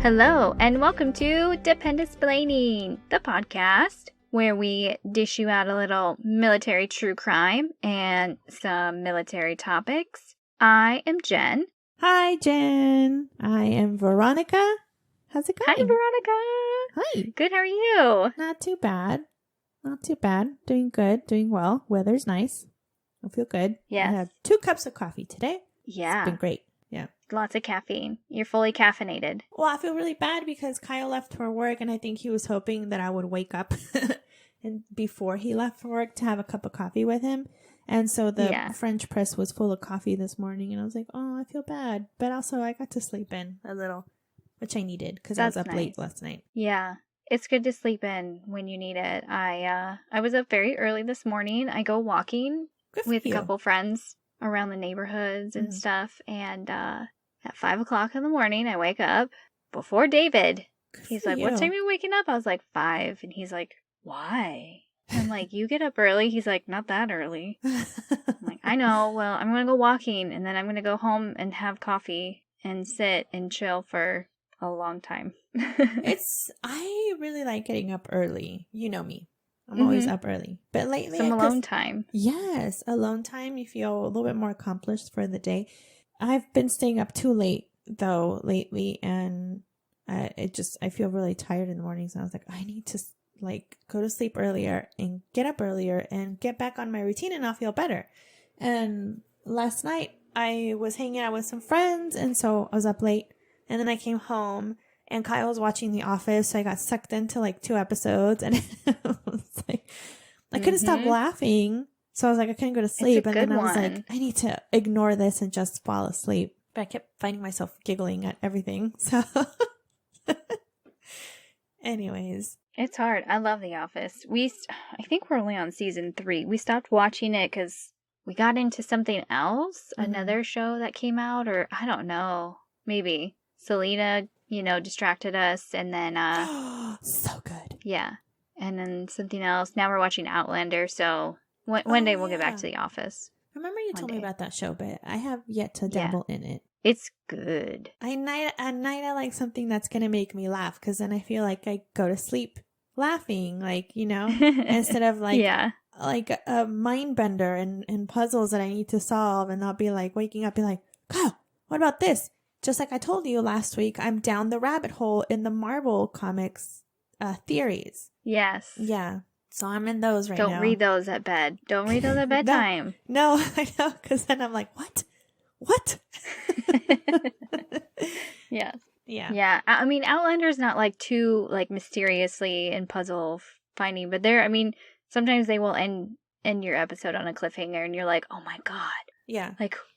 Hello, and welcome to Dependisplaining, the podcast where we dish you out a little military true crime and some military topics. I am Jen. Hi, Jen. I am Veronica. How's it going? Hi, Veronica. Hi. Good, how are you? Not too bad. Not too bad. Doing good. Doing well. Weather's nice. I feel good. Yes. I had 2 cups of coffee today. Yeah. It's been great. Yeah. Lots of caffeine. You're fully caffeinated. Well, I feel really bad because Kyle left for work and I think he was hoping that I would wake up and before he left for work to have a cup of coffee with him. And so the French press was full of coffee this morning and I was like, oh, I feel bad. But also I got to sleep in a little, which I needed because I was up late last night. Yeah. It's good to sleep in when you need it. I was up very early this morning. I go walking with a couple friends around the neighborhoods and stuff. And at 5 o'clock in the morning, I wake up before David. He's like, what time are you waking up? I was like, 5. And he's like, why? I'm like, you get up early? He's like, not that early. I'm like, I know. Well, I'm going to go walking and then I'm going to go home and have coffee and sit and chill for a long time. I really like getting up early. You know me. I'm always up early. But lately... Some alone time. Yes. Alone time. You feel a little bit more accomplished for the day. I've been staying up too late, though, lately. And I feel really tired in the mornings. And I was like, I need to, go to sleep earlier and get up earlier and get back on my routine and I'll feel better. And last night, I was hanging out with some friends. And so I was up late. And then I came home. And Kyle was watching The Office, so I got sucked into 2 episodes, and it was I couldn't stop laughing. So I was like, I couldn't go to sleep, and then I was like, I need to ignore this and just fall asleep. But I kept finding myself giggling at everything. So, anyways, it's hard. I love The Office. I think we're only on season 3. We stopped watching it because we got into something else, another show that came out, or I don't know, maybe Selena. Distracted us, and then so good. Yeah, and then something else. Now we're watching Outlander, so one day we'll get back to The Office. Remember you told me about that show, but I have yet to dabble in it. It's good. At night I like something that's gonna make me laugh, because then I feel like I go to sleep laughing, instead of a mind bender and puzzles that I need to solve, and I'll be waking up, be like, Kyle, what about this? Just like I told you last week, I'm down the rabbit hole in the Marvel Comics theories. Yes. Yeah. So I'm in those right now. Don't read those at bed. Don't read those at bedtime. No, I know, because then I'm like, what? What? Yes. Yeah. Yeah. I mean, Outlander's not too mysteriously and puzzle finding, but sometimes they will end your episode on a cliffhanger and you're like, oh my God. Yeah.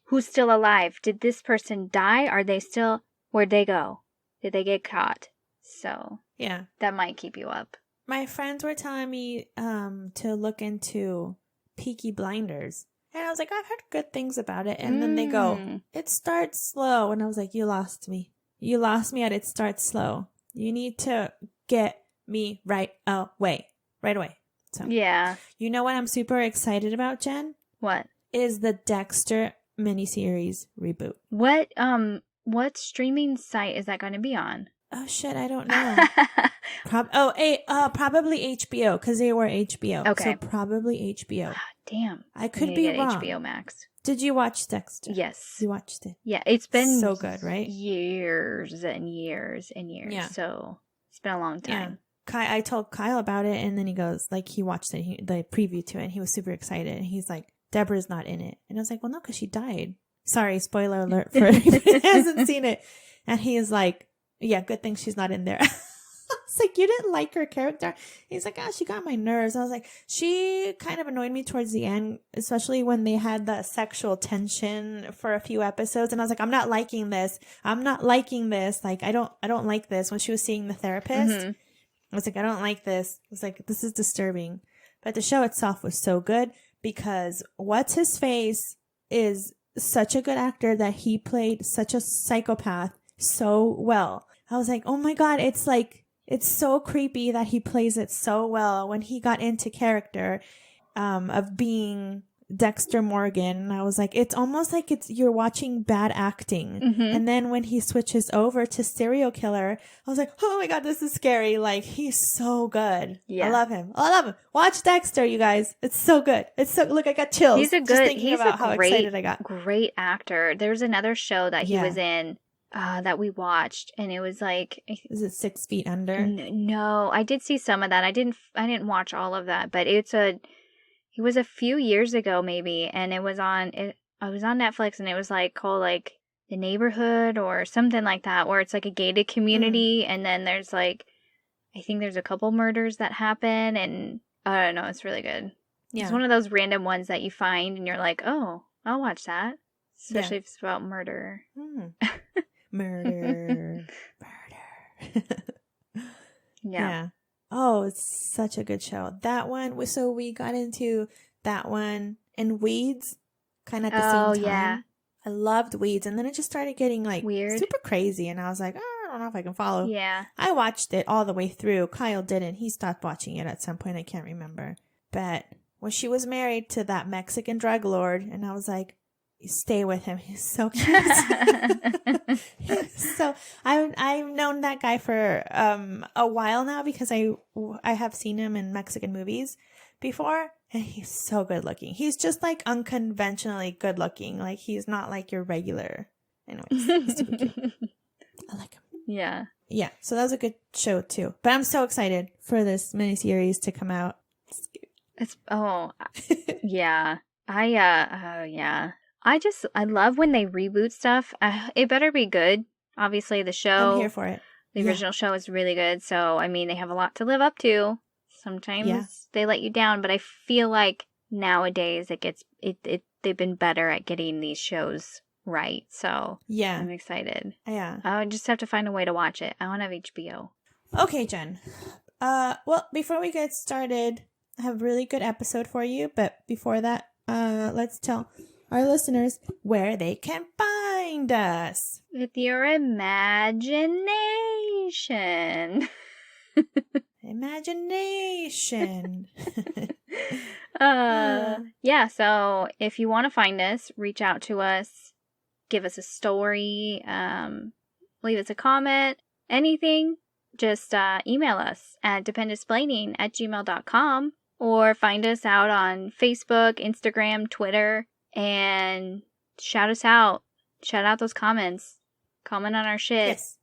Who's still alive? Did this person die? Are they still... Where'd they go? Did they get caught? So... Yeah. That might keep you up. My friends were telling me to look into Peaky Blinders. And I was like, I've heard good things about it. And then they go, it starts slow. And I was like, you lost me. You lost me at it starts slow. You need to get me right away. Right away. So, yeah. You know what I'm super excited about, Jen? What? Is the Dexter miniseries reboot. What streaming site is that going to be on? Oh shit, I don't know. Probably HBO, because they were HBO. Okay. So probably HBO. Damn. I could be wrong. HBO Max. Did you watch Dexter? Yes. You watched it? Yeah, it's been so good, right? Years and years and years. Yeah. So it's been a long time. Yeah. I told Kyle about it, and then he goes, he watched it, the preview to it, and he was super excited. And he's like, Deborah's not in it. And I was like, well, no, because she died. Sorry, spoiler alert for anyone who hasn't seen it. And he is like, yeah, good thing she's not in there. I was like, you didn't like her character? He's like, she got my nerves. I was like, she kind of annoyed me towards the end, especially when they had the sexual tension for a few episodes. And I was like, I'm not liking this. I don't like this. When she was seeing the therapist, I was like, I don't like this. I was like, this is disturbing. But the show itself was so good because what's his face is such a good actor that he played such a psychopath so well. I was like, oh my God, it's so creepy that he plays it so well when he got into character of being Dexter Morgan, and I was like, it's almost like you're watching bad acting. Mm-hmm. And then when he switches over to serial killer, I was like, oh my God, this is scary. Like, he's so good. Yeah. I love him. Watch Dexter, you guys. It's so good. Look, I got chills. He's a excited I got. Great actor. There's another show that he was in that we watched, and it was like, is it 6 Feet Under? No, I did see some of that. I didn't watch all of that, but it was a few years ago maybe, and it was on Netflix, and it was like called like The Neighborhood or something like that, where it's like a gated community, and then there's like, I think there's a couple murders that happen, and I don't know, it's really good. Yeah. It's one of those random ones that you find and you're like, oh, I'll watch that. Especially if it's about murder. Murder. Yeah. Oh, it's such a good show. That one, so we got into that one and Weeds kind of at the same time. Yeah. I loved Weeds, and then it just started getting like weird, super crazy, and I was like, oh, I don't know if I can follow. Yeah. I watched it all the way through. Kyle didn't. He stopped watching it at some point. I can't remember. But when she was married to that Mexican drug lord, and I was like, stay with him. He's so cute. So I've known that guy for a while now because I have seen him in Mexican movies before, and he's so good looking. He's just like unconventionally good looking. Like, he's not like your regular. Anyways, he's super cute. I like him. Yeah. Yeah. So that was a good show too. But I'm so excited for this miniseries to come out. Yeah. I love when they reboot stuff. It better be good. Obviously, the show. I'm here for it. The original show is really good. So, I mean, they have a lot to live up to. Sometimes they let you down, but I feel like nowadays they've been better at getting these shows right. So, yeah, I'm excited. Yeah. I just have to find a way to watch it. I don't have HBO. Okay, Jen. Well, before we get started, I have a really good episode for you. But before that, let's tell our listeners where they can find us. With your imagination. Imagination. Yeah, so if you want to find us, reach out to us, give us a story, leave us a comment, anything, just email us at dependsplaining@gmail.com, or find us out on Facebook, Instagram, Twitter, and shout us out. Shout out those comments. Comment on our shit. Yes.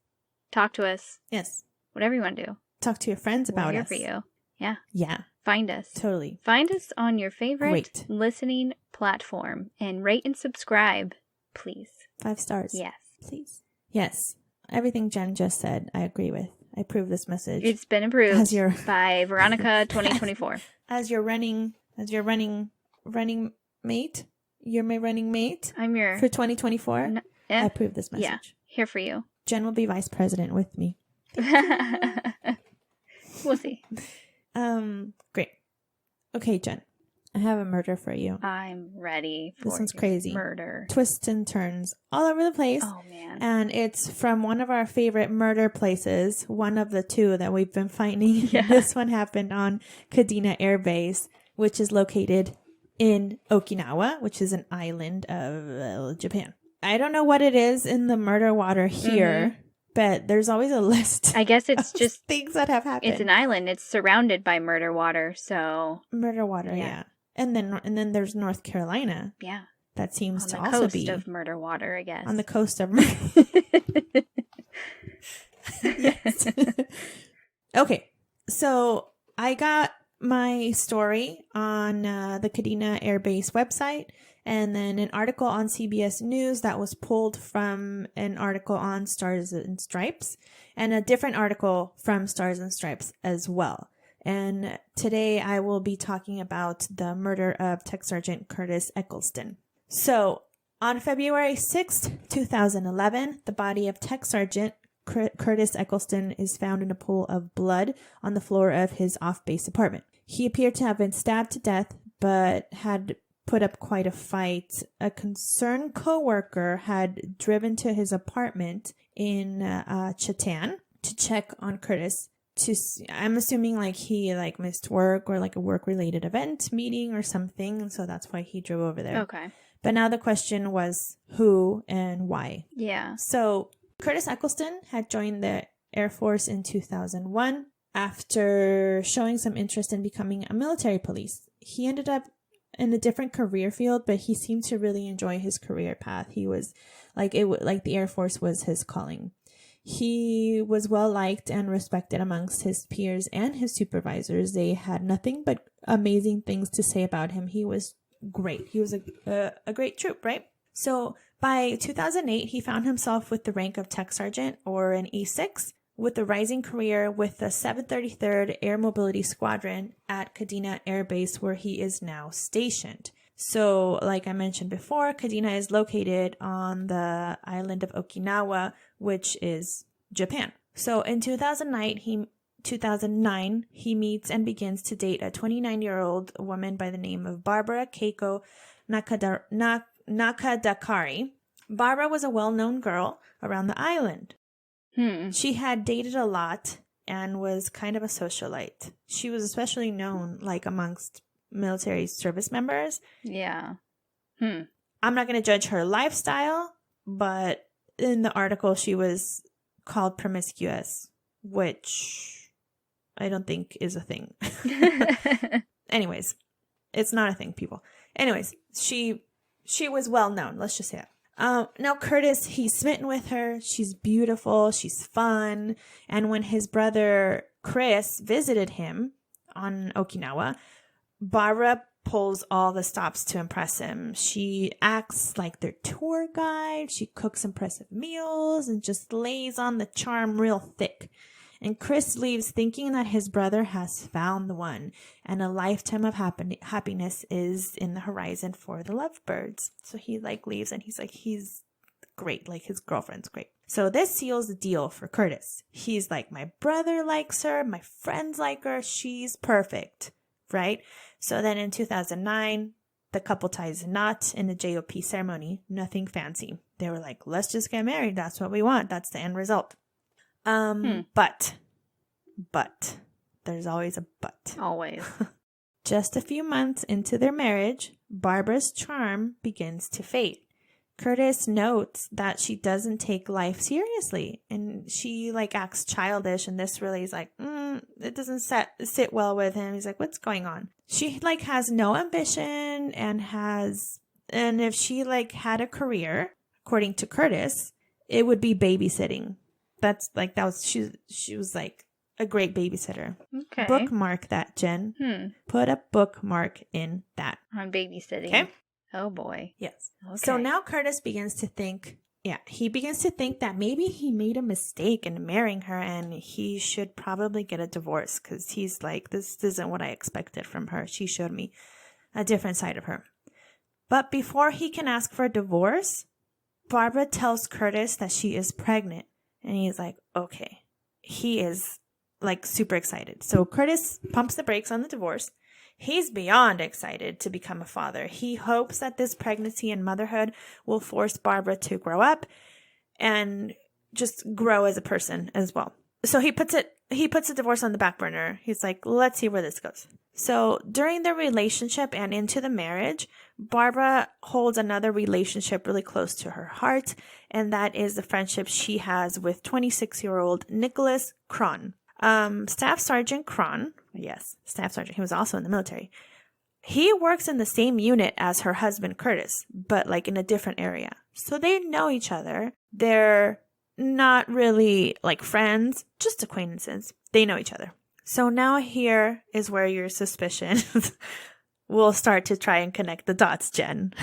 Talk to us. Yes. Whatever you want to do. Talk to your friends about We're here us. for you. Yeah. Yeah. Find us. Totally. Find us on your favorite listening platform and rate and subscribe, please. 5 stars. Yes. Please. Yes. Everything Jen just said, I agree with. I approve this message. It's been approved by Veronica 2024. As your running mate. You're my running mate. I'm your for 2024. I approve this message. Yeah. Here for you. Jen will be vice president with me. We'll see. Great. Okay, Jen. I have a murder for you. I'm ready for this one's crazy. Murder. Twists and turns all over the place. Oh, man. And it's from one of our favorite murder places, one of the 2 that we've been finding. Yeah. This one happened on Kadena Air Base, which is located in Okinawa, which is an island of Japan. I don't know what it is in the murder water here, but there's always a list. I guess it's just things that have happened. It's an island. It's surrounded by murder water, so murder water, yeah. And then there's North Carolina. Yeah. That seems to also be on the coast of murder water, I guess. On the coast of Yes. Okay. So I got my story on the Kadena Air Base website, and then an article on CBS News that was pulled from an article on Stars and Stripes, and a different article from Stars and Stripes as well. And today I will be talking about the murder of Tech Sergeant Curtis Eccelston. So on February 6th, 2011, the body of Tech Sergeant Curtis Eccleston is found in a pool of blood on the floor of his off-base apartment. He appeared to have been stabbed to death, but had put up quite a fight. A concerned coworker had driven to his apartment in Chatan to check on Curtis, I'm assuming like he like missed work or like a work related event meeting or something. And so that's why he drove over there. Okay. But now the question was who and why. Yeah. So Curtis Eccleston had joined the Air Force in 2001 after showing some interest in becoming a military police. He ended up in a different career field, but he seemed to really enjoy his career path. He was like the Air Force was his calling. He was well liked and respected amongst his peers and his supervisors. They had nothing but amazing things to say about him. He was great. He was a great troop, right? So by 2008, he found himself with the rank of tech sergeant or an E6 with a rising career with the 733rd Air Mobility Squadron at Kadena Air Base, where he is now stationed. So like I mentioned before, Kadena is located on the island of Okinawa, which is Japan. So in 2009, he meets and begins to date a 29-year-old woman by the name of Barbara Keiko Nakadakari. Barbara was a well-known girl around the island. She had dated a lot and was kind of a socialite. She was especially known like amongst military service members. Yeah. I'm not going to judge her lifestyle, but in the article she was called promiscuous, which I don't think is a thing. Anyways, it's not a thing, people. Anyways, she was well known. Let's just say that. Now Curtis, he's smitten with her. She's beautiful. She's fun. And when his brother Chris visited him on Okinawa, Barbara pulls all the stops to impress him. She acts like their tour guide. She cooks impressive meals and just lays on the charm real thick. And Chris leaves thinking that his brother has found the one and a lifetime of happiness is in the horizon for the lovebirds. So he like leaves and he's like, he's great. Like his girlfriend's great. So this seals the deal for Curtis. He's like, my brother likes her. My friends like her. She's perfect. Right? So then in 2009, the couple ties a knot in a JOP ceremony. Nothing fancy. They were like, let's just get married. That's what we want. That's the end result. But there's always a but. Always. Just a few months into their marriage, Barbara's charm begins to fade. Curtis notes that she doesn't take life seriously and she like acts childish, and this really is like, it doesn't sit well with him. He's like, what's going on? She like has no ambition and if she like had a career, according to Curtis, it would be babysitting. She was like a great babysitter. Okay. Bookmark that, Jen. Put a bookmark in that. On babysitting. Okay. Oh boy. Yes. Okay. So now Curtis begins to think that maybe he made a mistake in marrying her and he should probably get a divorce, because he's like, this isn't what I expected from her. She showed me a different side of her. But before he can ask for a divorce, Barbara tells Curtis that she is pregnant. And he's like, okay. He is like super excited. So Curtis pumps the brakes on the divorce. He's beyond excited to become a father. He hopes that this pregnancy and motherhood will force Barbara to grow up and just grow as a person as well. So he puts the divorce on the back burner. He's like, let's see where this goes. So during the relationship and into the marriage, Barbara holds another relationship really close to her heart, and that is the friendship she has with 26-year-old Nicholas Cron. Staff Sergeant Cron, yes, Staff Sergeant, he was also in the military. He works in the same unit as her husband Curtis, but like in a different area. So they know each other. They're not really like friends, just acquaintances. They know each other. So now here is where your suspicions will start to try and connect the dots, Jen.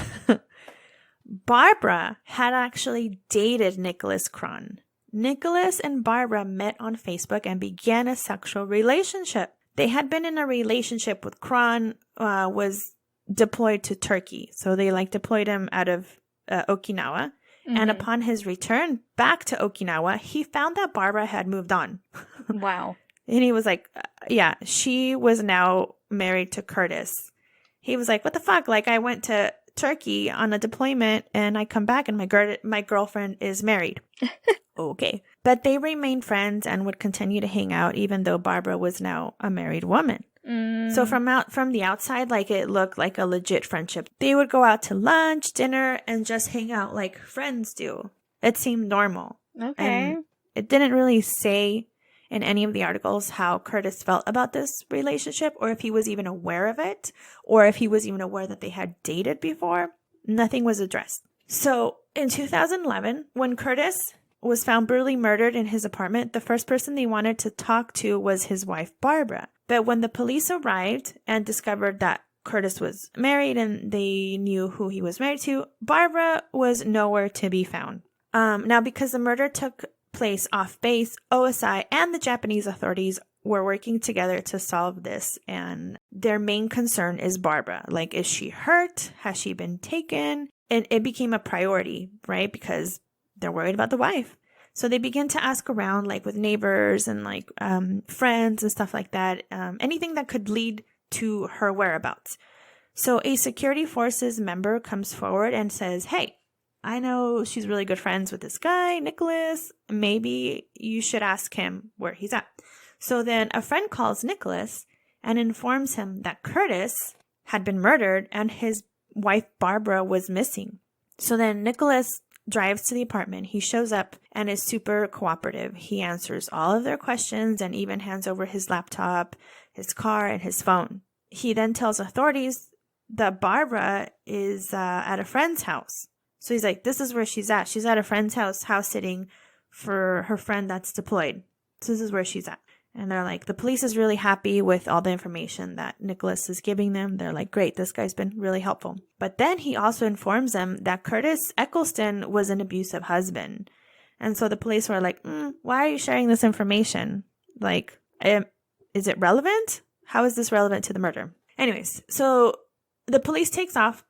Barbara had actually dated Nicholas Cron. Nicholas and Barbara met on Facebook and began a sexual relationship. They had been in a relationship with Cron, was deployed to Turkey. So they like deployed him out of Okinawa. Mm-hmm. And upon his return back to Okinawa, he found that Barbara had moved on. Wow. And he was like, yeah, she was now married to Curtis. He was like, what the fuck? Like, I went to Turkey on a deployment and I come back and my girlfriend is married. Okay. But they remained friends and would continue to hang out even though Barbara was now a married woman. So from the outside, like, it looked like a legit friendship. They would go out to lunch, dinner, and just hang out like friends do. It seemed normal. Okay. And it didn't really say in any of the articles how Curtis felt about this relationship, or if he was even aware of it, or if he was even aware that they had dated before. Nothing was addressed. So in 2011, when Curtis was found brutally murdered in his apartment, the first person they wanted to talk to was his wife, Barbara. But when the police arrived and discovered that Curtis was married and they knew who he was married to, Barbara was nowhere to be found. Now, because the murder took place off base, OSI and the Japanese authorities were working together to solve this. And their main concern is Barbara. Like, is she hurt? Has she been taken? And it became a priority, right? Because they're worried about the wife. So they begin to ask around, like with neighbors and like friends and stuff like that. Anything that could lead to her whereabouts. So a security forces member comes forward and says, hey, I know she's really good friends with this guy, Nicholas. Maybe you should ask him where he's at. So then a friend calls Nicholas and informs him that Curtis had been murdered and his wife Barbara was missing. So then Nicholas drives to the apartment. He shows up and is super cooperative. He answers all of their questions and even hands over his laptop, his car, and his phone. He then tells authorities that Barbara is at a friend's house. So he's like, this is where she's at. She's at a friend's house sitting for her friend that's deployed. So this is where she's at. And they're like, the police is really happy with all the information that Nicholas is giving them. They're like, great, this guy's been really helpful. But then he also informs them that Curtis Eccleston was an abusive husband. And so the police were like, why are you sharing this information? Like, is it relevant? How is this relevant to the murder? Anyways, so the police takes off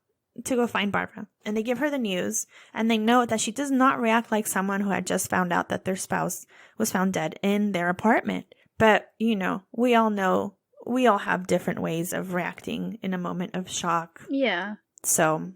to go find Barbara. And they give her the news. And they note that she does not react like someone who had just found out that their spouse was found dead in their apartment. But, you know, we all have different ways of reacting in a moment of shock. Yeah. So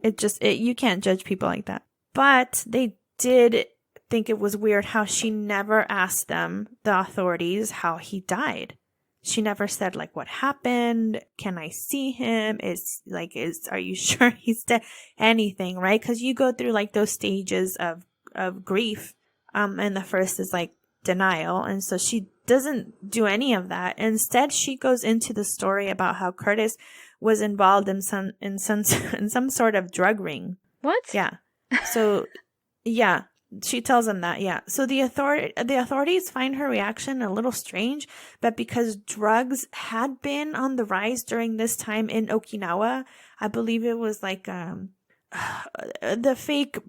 you can't judge people like that. But they did think it was weird how she never asked them, the authorities, how he died. She never said, like, what happened? Can I see him? Are you sure he's dead? Anything, right? Because you go through like those stages of grief. And the first is like denial. And so she doesn't do any of that. Instead, she goes into the story about how Curtis was involved in some sort of drug ring. What? Yeah. So, yeah. She tells them that, yeah. So the authorities find her reaction a little strange, but because drugs had been on the rise during this time in Okinawa, I believe it was like the fake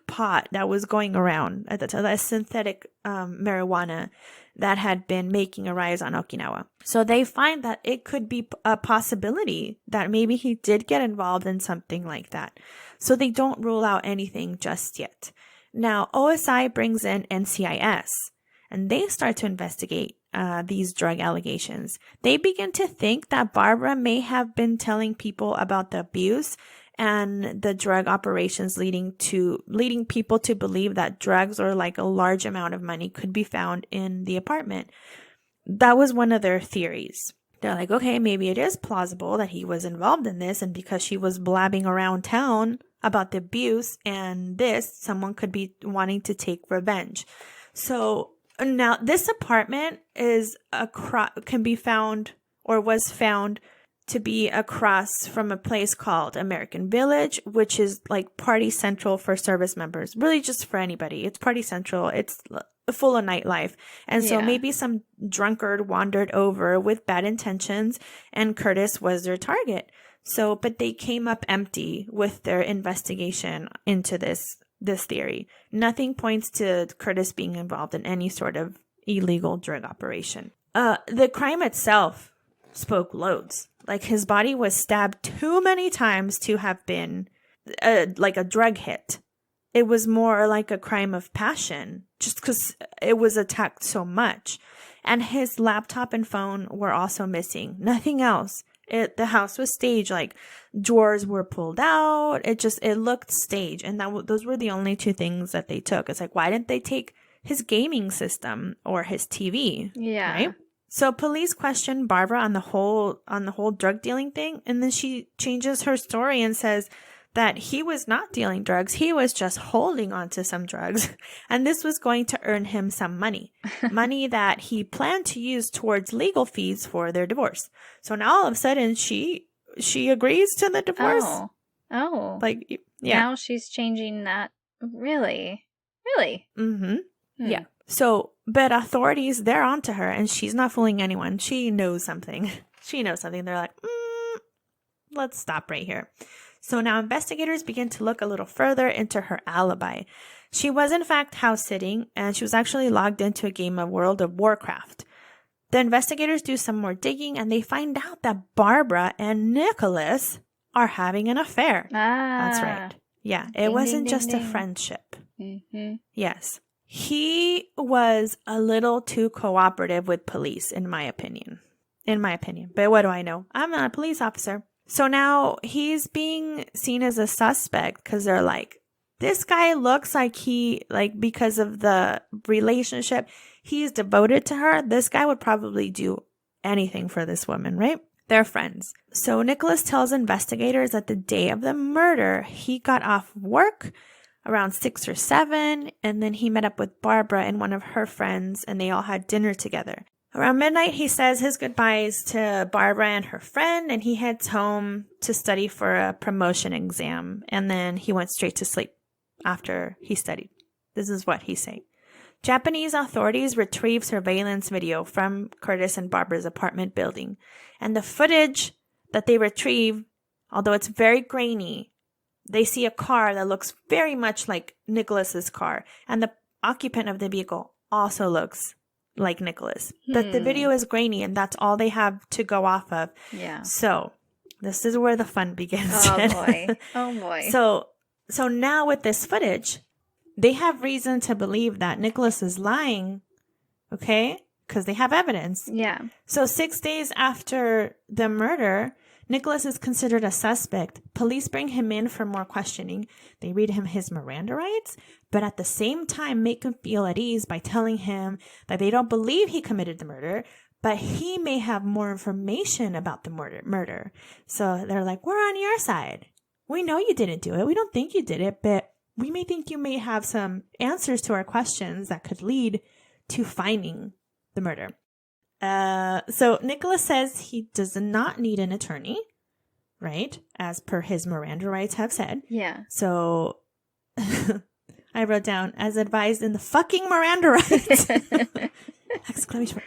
pot that was going around at the time, that synthetic marijuana that had been making a rise on Okinawa. So they find that it could be a possibility that maybe he did get involved in something like that. So they don't rule out anything just yet. Now, OSI brings in NCIS, and they start to investigate these drug allegations. They begin to think that Barbara may have been telling people about the abuse and the drug operations, leading people to believe that drugs or like a large amount of money could be found in the apartment. That was one of their theories. They're like, okay, maybe it is plausible that he was involved in this, and because she was blabbing around town about the abuse and this, someone could be wanting to take revenge. So now this apartment can be found, or was found to be across from a place called American Village, which is like party central for service members, really just for anybody. It's party central. It's full of nightlife. And so maybe some drunkard wandered over with bad intentions and Curtis was their target. So, but they came up empty with their investigation into this theory. Nothing points to Curtis being involved in any sort of illegal drug operation. The crime itself spoke loads. Like, his body was stabbed too many times to have been like a drug hit. It was more like a crime of passion, just because it was attacked so much. And his laptop and phone were also missing. Nothing else. The house was staged. Like, drawers were pulled out. It looked staged. And those were the only two things that they took. It's like, why didn't they take his gaming system or his TV? Yeah. Right? So police question Barbara on the whole drug dealing thing. And then she changes her story and says that he was not dealing drugs. He was just holding on to some drugs. And this was going to earn him some money. Money that he planned to use towards legal fees for their divorce. So now all of a sudden she agrees to the divorce. Oh. Like, yeah. Now she's changing that. Really? Really? Mm-hmm. Yeah. So, but authorities, they're onto her and she's not fooling anyone. She knows something. They're like, let's stop right here. So now investigators begin to look a little further into her alibi. She was in fact house sitting and she was actually logged into a game of World of Warcraft. The investigators do some more digging and they find out that Barbara and Nicholas are having an affair. That's right. Yeah, it wasn't just a friendship. Mm-hmm. Yes. He was a little too cooperative with police, in my opinion. But what do I know? I'm not a police officer. So now he's being seen as a suspect because they're like, this guy looks like because of the relationship, he's devoted to her. This guy would probably do anything for this woman, right? They're friends. So Nicholas tells investigators that the day of the murder, he got off work around 6 or 7, and then he met up with Barbara and one of her friends, and they all had dinner together. Around midnight, he says his goodbyes to Barbara and her friend, and he heads home to study for a promotion exam, and then he went straight to sleep after he studied. This is what he's saying. Japanese authorities retrieved surveillance video from Curtis and Barbara's apartment building, and the footage that they retrieve, although it's very grainy, they see a car that looks very much like Nicholas's car, and the occupant of the vehicle also looks like Nicholas. But the video is grainy, and that's all they have to go off of. Yeah. So this is where the fun begins. Oh boy. Oh boy. So now with this footage, they have reason to believe that Nicholas is lying. Okay, because they have evidence. Yeah. So 6 days after the murder, Nicholas is considered a suspect. Police bring him in for more questioning. They read him his Miranda rights, but at the same time make him feel at ease by telling him that they don't believe he committed the murder, but he may have more information about the murder. So they're like, we're on your side. We know you didn't do it. We don't think you did it, but we may think you may have some answers to our questions that could lead to finding the murder. So Nicholas says he does not need an attorney, right? As per his Miranda rights have said. Yeah. So I wrote down, as advised in the fucking Miranda rights. Exclamation mark.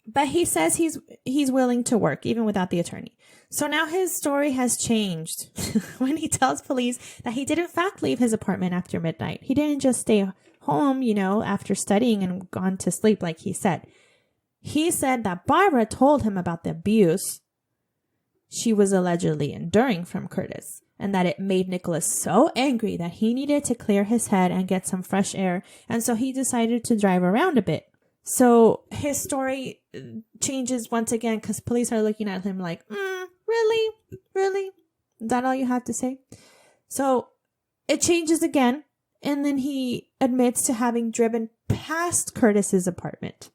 But he says he's willing to work even without the attorney. So now his story has changed when he tells police that he did in fact leave his apartment after midnight. He didn't just stay home, after studying and gone to sleep like he said. He said that Barbara told him about the abuse she was allegedly enduring from Curtis, and that it made Nicholas so angry that he needed to clear his head and get some fresh air, and so he decided to drive around a bit. So his story changes once again because police are looking at him like, really? Really? Is that all you have to say? So it changes again, and then he admits to having driven past Curtis's apartment.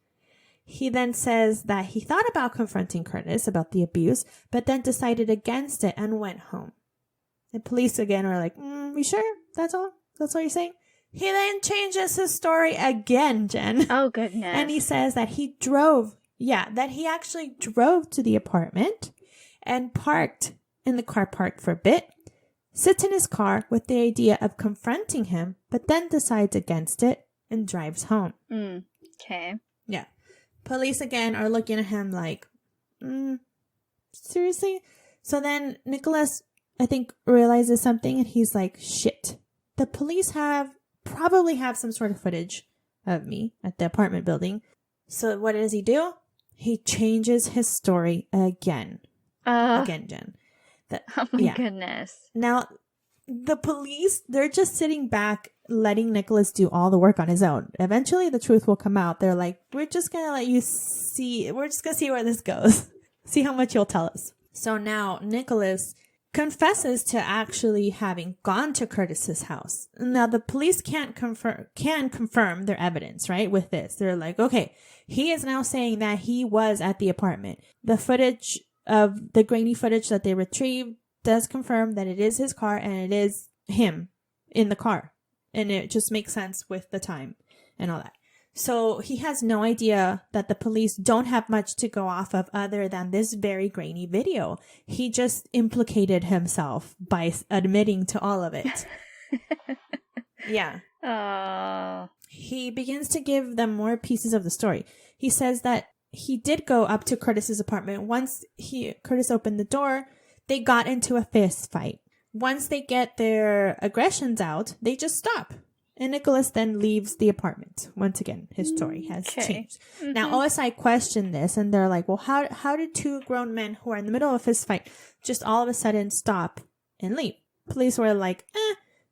He then says that he thought about confronting Curtis about the abuse, but then decided against it and went home. The police again are like, you sure? That's all? That's all you're saying? He then changes his story again, Jen. Oh, goodness. And he says that he actually drove to the apartment and parked in the car park for a bit, sits in his car with the idea of confronting him, but then decides against it and drives home. Okay. Yeah. Police again are looking at him like, seriously? So then Nicholas, I think, realizes something and he's like, shit. The police probably have some sort of footage of me at the apartment building. So what does he do? He changes his story again. Again, Jen. Oh my goodness. Now, the police, they're just sitting back, letting Nicholas do all the work on his own. Eventually, the truth will come out. They're like, we're just going to let you see. We're just going to see where this goes. See how much you'll tell us. So now Nicholas confesses to actually having gone to Curtis's house. Now the police can confirm their evidence, right? With this, they're like, okay, he is now saying that he was at the apartment. The footage of the grainy footage that they retrieved does confirm that it is his car and it is him in the car. And it just makes sense with the time and all that. So he has no idea that the police don't have much to go off of other than this very grainy video. He just implicated himself by admitting to all of it. Yeah. He begins to give them more pieces of the story. He says that he did go up to Curtis's apartment. Once Curtis opened the door, they got into a fist fight. Once they get their aggressions out, they just stop. And Nicholas then leaves the apartment. Once again, his story has changed. Mm-hmm. Now, OSI questioned this, and they're like, well, how did two grown men who are in the middle of a fist fight just all of a sudden stop and leave? Police were like,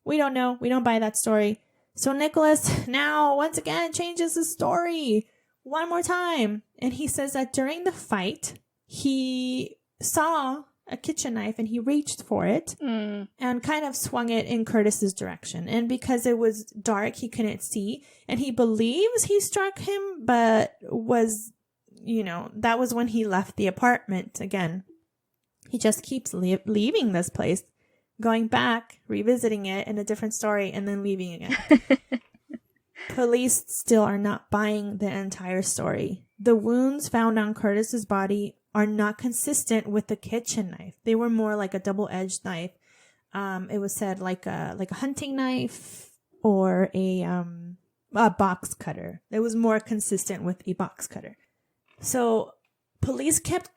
we don't know. We don't buy that story. So Nicholas now, once again, changes his story one more time. And he says that during the fight, he saw a kitchen knife and he reached for it and kind of swung it in Curtis's direction. And because it was dark, he couldn't see. And he believes he struck him, but was, that was when he left the apartment again. He just keeps leaving this place, going back, revisiting it in a different story, and then leaving again. Police still are not buying the entire story. The wounds found on Curtis's body are not consistent with the kitchen knife. They were more like a double-edged knife. It was said like a hunting knife or a box cutter. It was more consistent with a box cutter. So police kept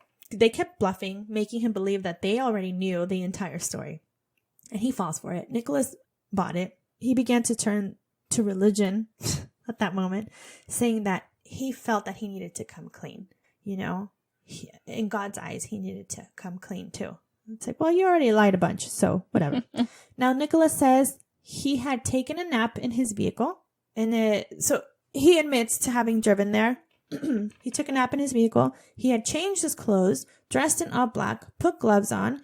bluffing, making him believe that they already knew the entire story. And he falls for it. Nicholas bought it. He began to turn to religion at that moment, saying that he felt that he needed to come clean, in God's eyes, he needed to come clean too. It's like, well, you already lied a bunch, so whatever. Now, Nicholas says he had taken a nap in his vehicle, and so he admits to having driven there. He took a nap in his vehicle. He had changed his clothes, dressed in all black, put gloves on.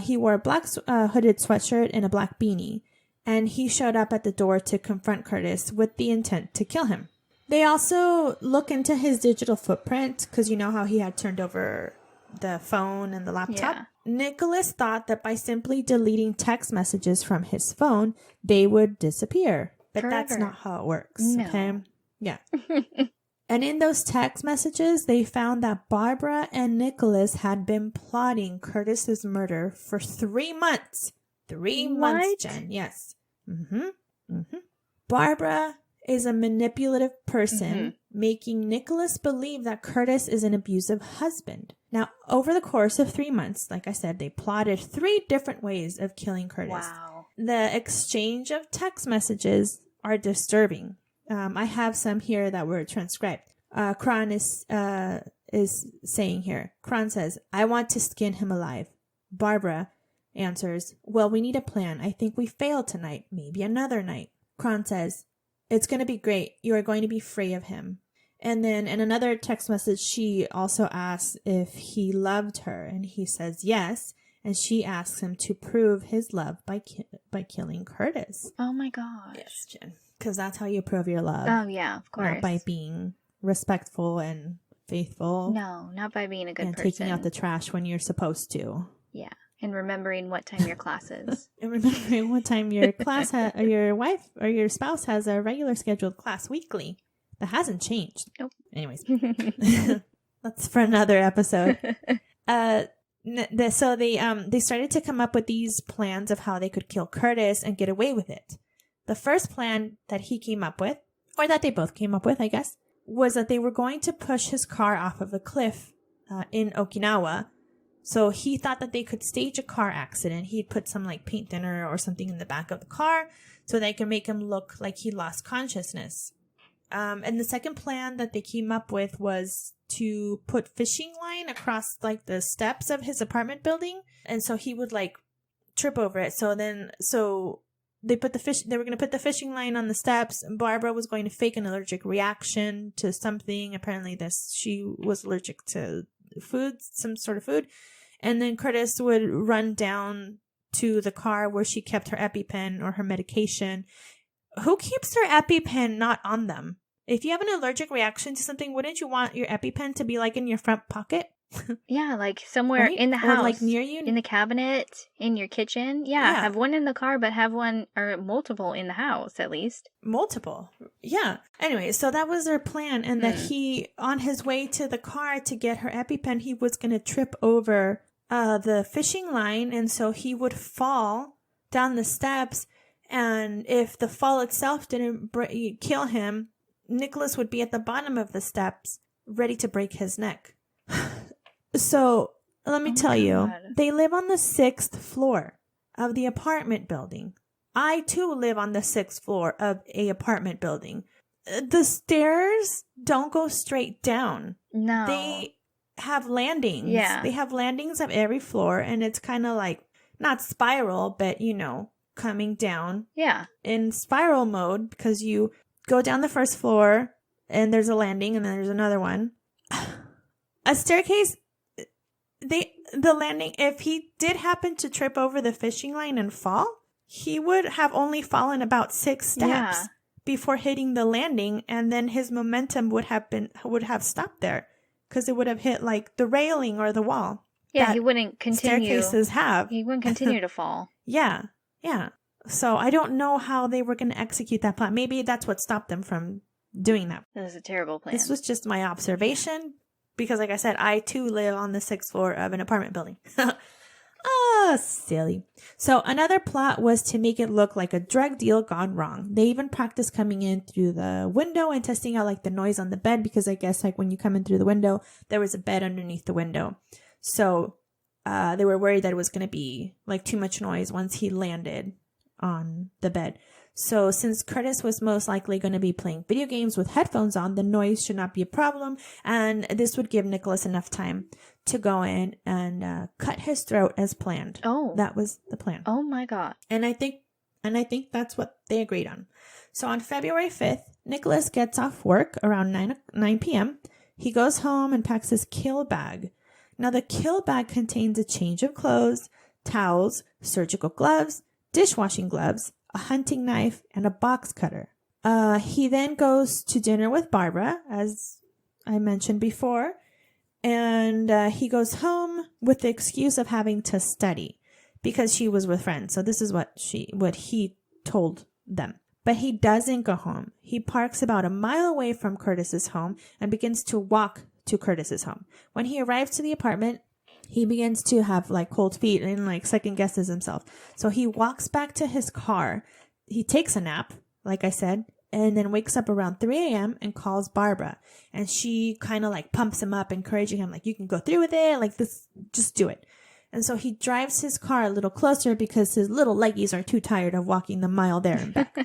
He wore a black hooded sweatshirt and a black beanie, and he showed up at the door to confront Curtis with the intent to kill him. They also look into his digital footprint because you know how he had turned over the phone and the laptop. Yeah. Nicholas thought that by simply deleting text messages from his phone, they would disappear. But forever. That's not how it works. No. Okay? Yeah. And in those text messages, they found that Barbara and Nicholas had been plotting Curtis's murder for 3 months. 3 months, Jen. Yes. Mm-hmm. Mm-hmm. Barbara is a manipulative person, making Nicholas believe that Curtis is an abusive husband. Now, over the course of 3 months, like I said, they plotted 3 different ways of killing Curtis. Wow. The exchange of text messages are disturbing. I have some here that were transcribed. Kron is saying here. Kron says, I want to skin him alive. Barbara answers, well, we need a plan. I think we failed tonight. Maybe another night. Kron says, it's going to be great. You are going to be free of him. And then in another text message, she also asks if he loved her. And he says yes. And she asks him to prove his love by killing Curtis. Oh my gosh. Yes, Jen. Because that's how you prove your love. Oh, yeah, of course. Not by being respectful and faithful. No, not by being a good person. And taking out the trash when you're supposed to. Yeah. And remembering what time your class is. And remembering what time your class or your wife or your spouse has a regular scheduled class weekly. That hasn't changed. Nope. Anyways. That's for another episode. So they started to come up with these plans of how they could kill Curtis and get away with it. The first plan that he came up with, or that they both came up with, I guess, was that they were going to push his car off of a cliff in Okinawa. So he thought that they could stage a car accident. He'd put some like paint thinner or something in the back of the car so they could make him look like he lost consciousness. And the second plan that they came up with was to put fishing line across like the steps of his apartment building. And so he would like trip over it. So they were going to put the fishing line on the steps. And Barbara was going to fake an allergic reaction to something. Apparently she was allergic to some sort of food. And then Curtis would run down to the car where she kept her EpiPen or her medication. Who keeps their EpiPen not on them? If you have an allergic reaction to something, wouldn't you want your EpiPen to be like in your front pocket? Yeah, like somewhere right? in the house. Or like near you? In the cabinet, in your kitchen. Yeah, have one in the car, but have one or multiple in the house at least. Multiple. Yeah. Anyway, so that was their plan. And that he, on his way to the car to get her EpiPen, he was going to trip over the fishing line. And so he would fall down the steps. And if the fall itself didn't kill him, Nicholas would be at the bottom of the steps, ready to break his neck. So let me tell you, they live on the 6th floor of the apartment building. I too live on the 6th floor of a apartment building. The stairs don't go straight down. No. They have landings. Yeah. They have landings of every floor, and it's kind of like, not spiral, but, you know, coming down. Yeah. In spiral mode, because you go down the first floor, and there's a landing, and then there's another one. A staircase... The landing, if he did happen to trip over the fishing line and fall, he would have only fallen about 6 steps before hitting the landing, and then his momentum would have stopped there because it would have hit like the railing or the wall. Yeah, he wouldn't continue. Staircases have. He wouldn't continue to fall. Yeah. So I don't know how they were going to execute that plan. Maybe that's what stopped them from doing that. That was a terrible plan. This was just my observation. Because like I said, I too live on the 6th floor of an apartment building. Silly. So another plot was to make it look like a drug deal gone wrong. They even practiced coming in through the window and testing out like the noise on the bed. Because I guess like when you come in through the window, there was a bed underneath the window. So they were worried that it was going to be like too much noise once he landed on the bed. So since Curtis was most likely going to be playing video games with headphones on, the noise should not be a problem. And this would give Nicholas enough time to go in and cut his throat as planned. Oh. That was the plan. Oh my God. And I think that's what they agreed on. So on February 5th, Nicholas gets off work around 9 p.m. He goes home and packs his kill bag. Now the kill bag contains a change of clothes, towels, surgical gloves, dishwashing gloves, a hunting knife, and a box cutter. He then goes to dinner with Barbara, as I mentioned before, and he goes home with the excuse of having to study because she was with friends. So this is what he told them. But he doesn't go home. He parks about a mile away from Curtis's home and begins to walk to Curtis's home. When he arrives to the apartment, he begins to have like cold feet and like second guesses himself. So he walks back to his car. He takes a nap, like I said, and then wakes up around 3 a.m. and calls Barbara. And she kind of like pumps him up, encouraging him like, you can go through with it. Like this, just do it. And so he drives his car a little closer because his little leggies are too tired of walking the mile there and back.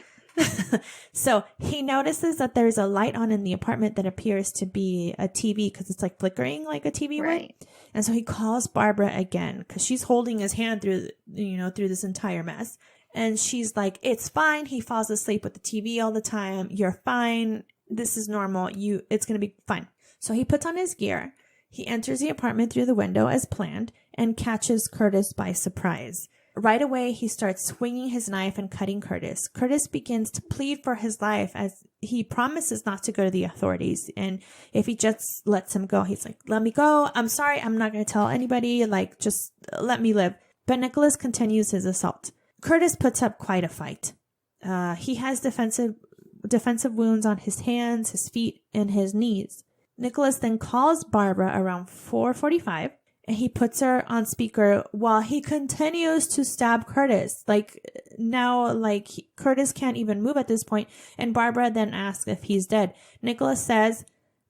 So he notices that there's a light on in the apartment that appears to be a TV because it's like flickering like a TV right. would. And so he calls Barbara again because she's holding his hand through this entire mess. And she's like, it's fine. He falls asleep with the TV all the time. You're fine. This is normal. It's going to be fine. So he puts on his gear. He enters the apartment through the window as planned and catches Curtis by surprise. Right away, he starts swinging his knife and cutting Curtis. Curtis begins to plead for his life as he promises not to go to the authorities. And if he just lets him go, he's like, let me go. I'm sorry. I'm not going to tell anybody. Like, just let me live. But Nicholas continues his assault. Curtis puts up quite a fight. He has defensive wounds on his hands, his feet, and his knees. Nicholas then calls Barbara around 4:45. And he puts her on speaker while he continues to stab Curtis. Curtis can't even move at this point. And Barbara then asks if he's dead. Nicholas says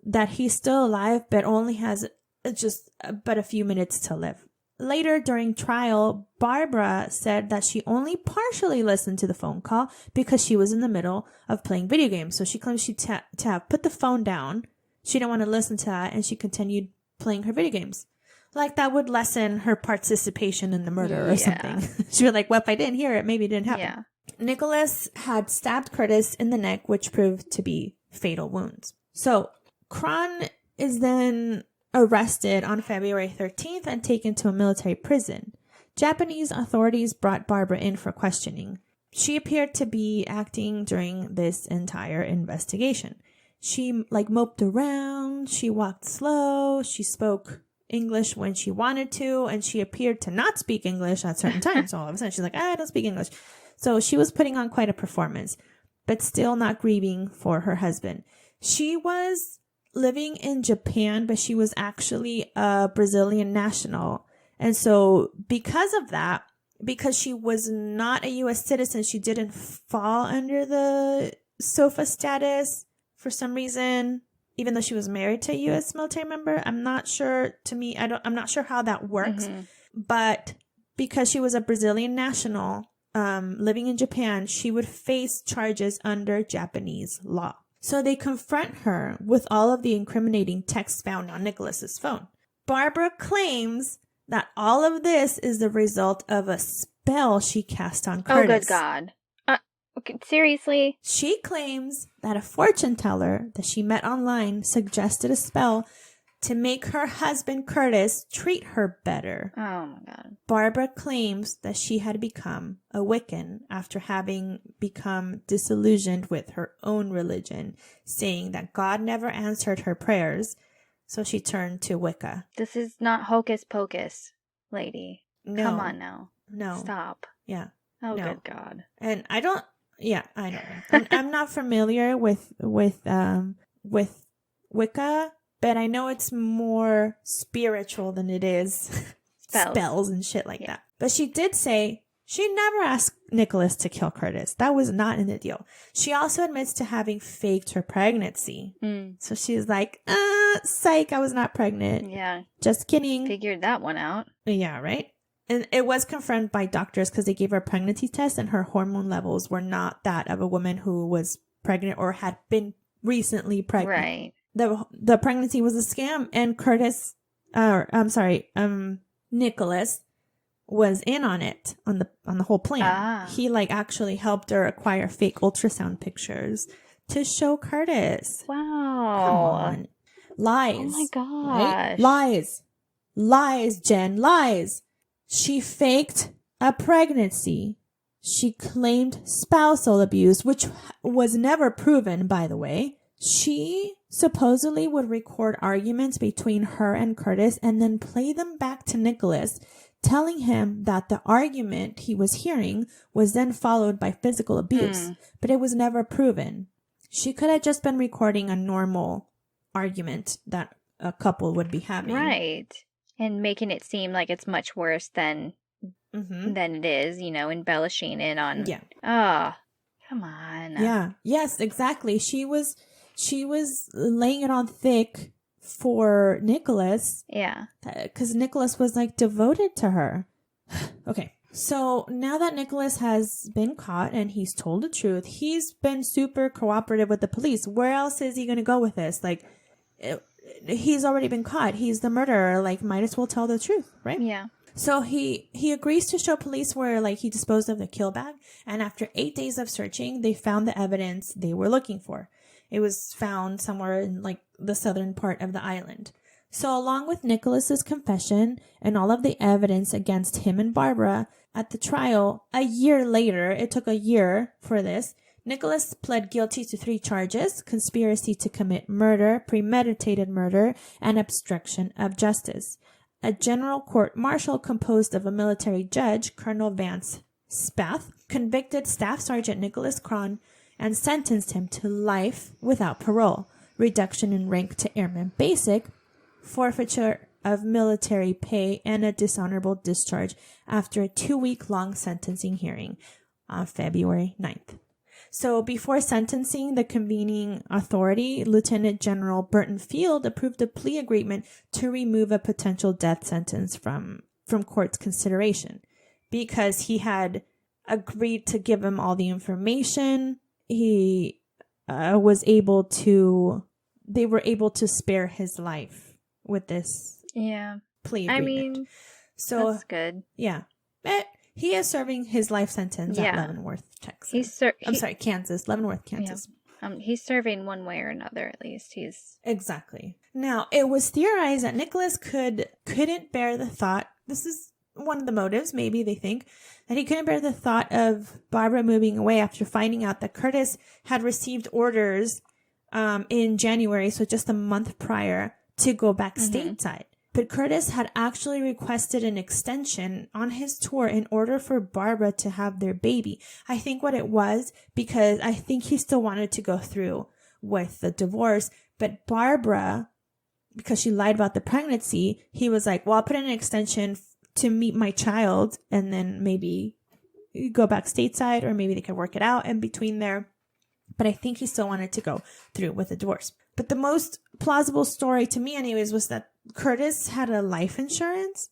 that he's still alive, but only has just but a few minutes to live. Later during trial, Barbara said that she only partially listened to the phone call because she was in the middle of playing video games. So she claims to have put the phone down. She didn't want to listen to that, and she continued playing her video games. Like that would lessen her participation in the murder or something. She'd be like, well, if I didn't hear it, maybe it didn't happen. Yeah. Nicholas had stabbed Curtis in the neck, which proved to be fatal wounds. So Cron is then arrested on February 13th and taken to a military prison. Japanese authorities brought Barbara in for questioning. She appeared to be acting during this entire investigation. She moped around, she walked slow, she spoke English when she wanted to, and she appeared to not speak English at certain times. So all of a sudden she's like, I don't speak English. So she was putting on quite a performance, but still not grieving for her husband. She was living in Japan, but she was actually a Brazilian national. And so because of that, because she was not a U.S. citizen, she didn't fall under the SOFA status for some reason, even though she was married to a U.S. military member. I'm not sure. To me, I'm not sure how that works. Mm-hmm. But because she was a Brazilian national living in Japan, she would face charges under Japanese law. So they confront her with all of the incriminating texts found on Nicholas's phone. Barbara claims that all of this is the result of a spell she cast on Curtis. Oh, good God. Okay, seriously? She claims that a fortune teller that she met online suggested a spell to make her husband Curtis treat her better. Oh, my God. Barbara claims that she had become a Wiccan after having become disillusioned with her own religion, saying that God never answered her prayers. So she turned to Wicca. This is not hocus pocus, lady. No. Come on now. No. Stop. Yeah. Oh, no. good God. And I don't. Yeah, I know. I'm not familiar with Wicca, but I know it's more spiritual than it is spells and shit like that. But she did say she never asked Nicholas to kill Curtis. That was not in the deal. She also admits to having faked her pregnancy. So she's like, psych, I was not pregnant. Yeah. Just kidding. Figured that one out. Yeah, right? And it was confirmed by doctors because they gave her a pregnancy test and her hormone levels were not that of a woman who was pregnant or had been recently pregnant. Right. The pregnancy was a scam, and Nicholas was in on it, on the whole plan. He actually helped her acquire fake ultrasound pictures to show Curtis. Wow. Come on. Lies. Oh my gosh. Right? Lies, Jen, lies. She faked a pregnancy. She claimed spousal abuse, which was never proven, by the way. She supposedly would record arguments between her and Curtis and then play them back to Nicholas, telling him that the argument he was hearing was then followed by physical abuse, but it was never proven. She could have just been recording a normal argument that a couple would be having. Right. And making it seem like it's much worse than it is, embellishing it on. Yeah. Oh, come on. Yeah. Yes, exactly. She was laying it on thick for Nicholas. Yeah. Because Nicholas was devoted to her. Okay. So now that Nicholas has been caught and he's told the truth, he's been super cooperative with the police. Where else is he going to go with this? He's already been caught. He's the murderer. Might as well tell the truth, right? Yeah. So he agrees to show police where he disposed of the kill bag. And after 8 days of searching, they found the evidence they were looking for. It was found somewhere in the southern part of the island. So along with Nicholas's confession and all of the evidence against him and Barbara at the trial, a year later, it took a year for this, Nicholas pled guilty to 3 charges: conspiracy to commit murder, premeditated murder, and obstruction of justice. A general court-martial composed of a military judge, Colonel Vance Spath, convicted Staff Sergeant Nicholas Cron and sentenced him to life without parole, reduction in rank to Airman Basic, forfeiture of military pay, and a dishonorable discharge after a 2-week-long sentencing hearing on February 9th. So before sentencing, the convening authority, Lieutenant General Burton Field, approved a plea agreement to remove a potential death sentence from court's consideration because he had agreed to give him all the information. They were able to spare his life with this plea agreement. I mean, so that's good. Yeah. But he is serving his life sentence at Leavenworth, Texas. Kansas. Leavenworth, Kansas. He's serving one way or another, at least. Exactly. Now, it was theorized that Nicholas couldn't bear the thought, this is one of the motives, maybe they think, that he couldn't bear the thought of Barbara moving away after finding out that Curtis had received orders in January, so just a month prior, to go back stateside. But Curtis had actually requested an extension on his tour in order for Barbara to have their baby. I think what it was, because I think he still wanted to go through with the divorce, but Barbara, because she lied about the pregnancy, he was like, well, I'll put in an extension to meet my child and then maybe go back stateside, or maybe they could work it out in between there. But I think he still wanted to go through with the divorce. But the most plausible story to me anyways was that Curtis had a life insurance,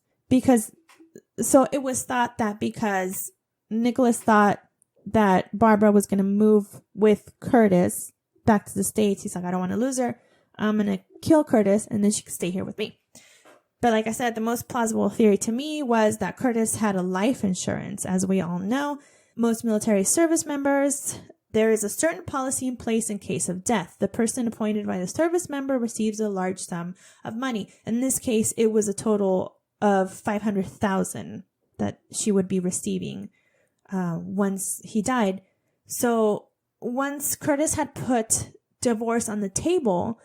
so it was thought that because Nicholas thought that Barbara was going to move with Curtis back to the States, he's like, I don't want to lose her. I'm going to kill Curtis and then she can stay here with me. But like I said, the most plausible theory to me was that Curtis had a life insurance. As we all know, most military service members, there is a certain policy in place in case of death. The person appointed by the service member receives a large sum of money. In this case, it was a total of $500,000 that she would be receiving once he died. So once Curtis had put divorce on the table,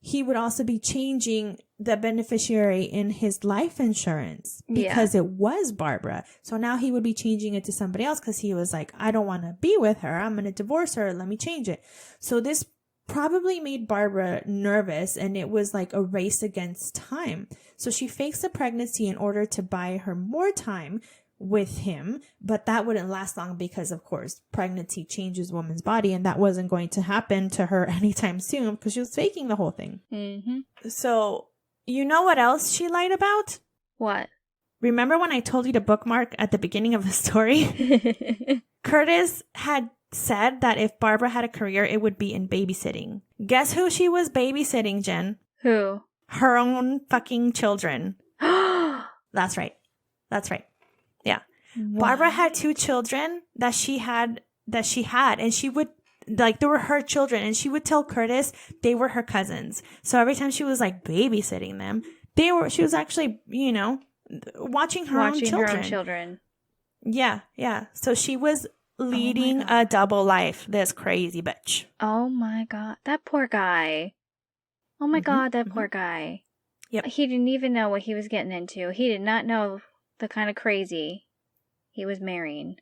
he would also be changing the beneficiary in his life insurance because it was Barbara. So now he would be changing it to somebody else because he was like, I don't want to be with her. I'm going to divorce her. Let me change it. So this probably made Barbara nervous, and it was like a race against time. So she fakes the pregnancy in order to buy her more time with him, but that wouldn't last long because, of course, pregnancy changes woman's body, and that wasn't going to happen to her anytime soon because she was faking the whole thing. So, you know what else she lied about? What? Remember when I told you to bookmark at the beginning of the story? Curtis had said that if Barbara had a career, it would be in babysitting. Guess who she was babysitting, Jen? Who? Her own fucking children. That's right. Yeah. What? Barbara had 2 children that she had, and she would, like, they were her children, and she would tell Curtis they were her cousins. So every time she was like babysitting them, she was actually, watching her own children. Yeah. So she was leading a double life, this crazy bitch. Oh my God. That poor guy. Oh my God, that poor guy. Yep. He didn't even know what he was getting into. He did not know the kind of crazy he was marrying.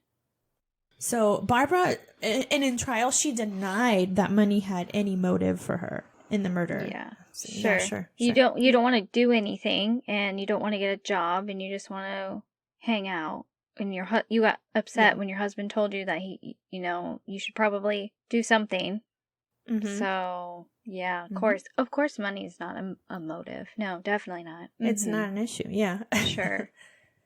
So Barbara, and in trial, she denied that money had any motive for her in the murder. Yeah, so, sure. You don't want to do anything, and you don't want to get a job, and you just want to hang out. And you got upset when your husband told you that you should probably do something. So yeah, of course, money is not a motive. No, definitely not. It's not an issue. Yeah, sure.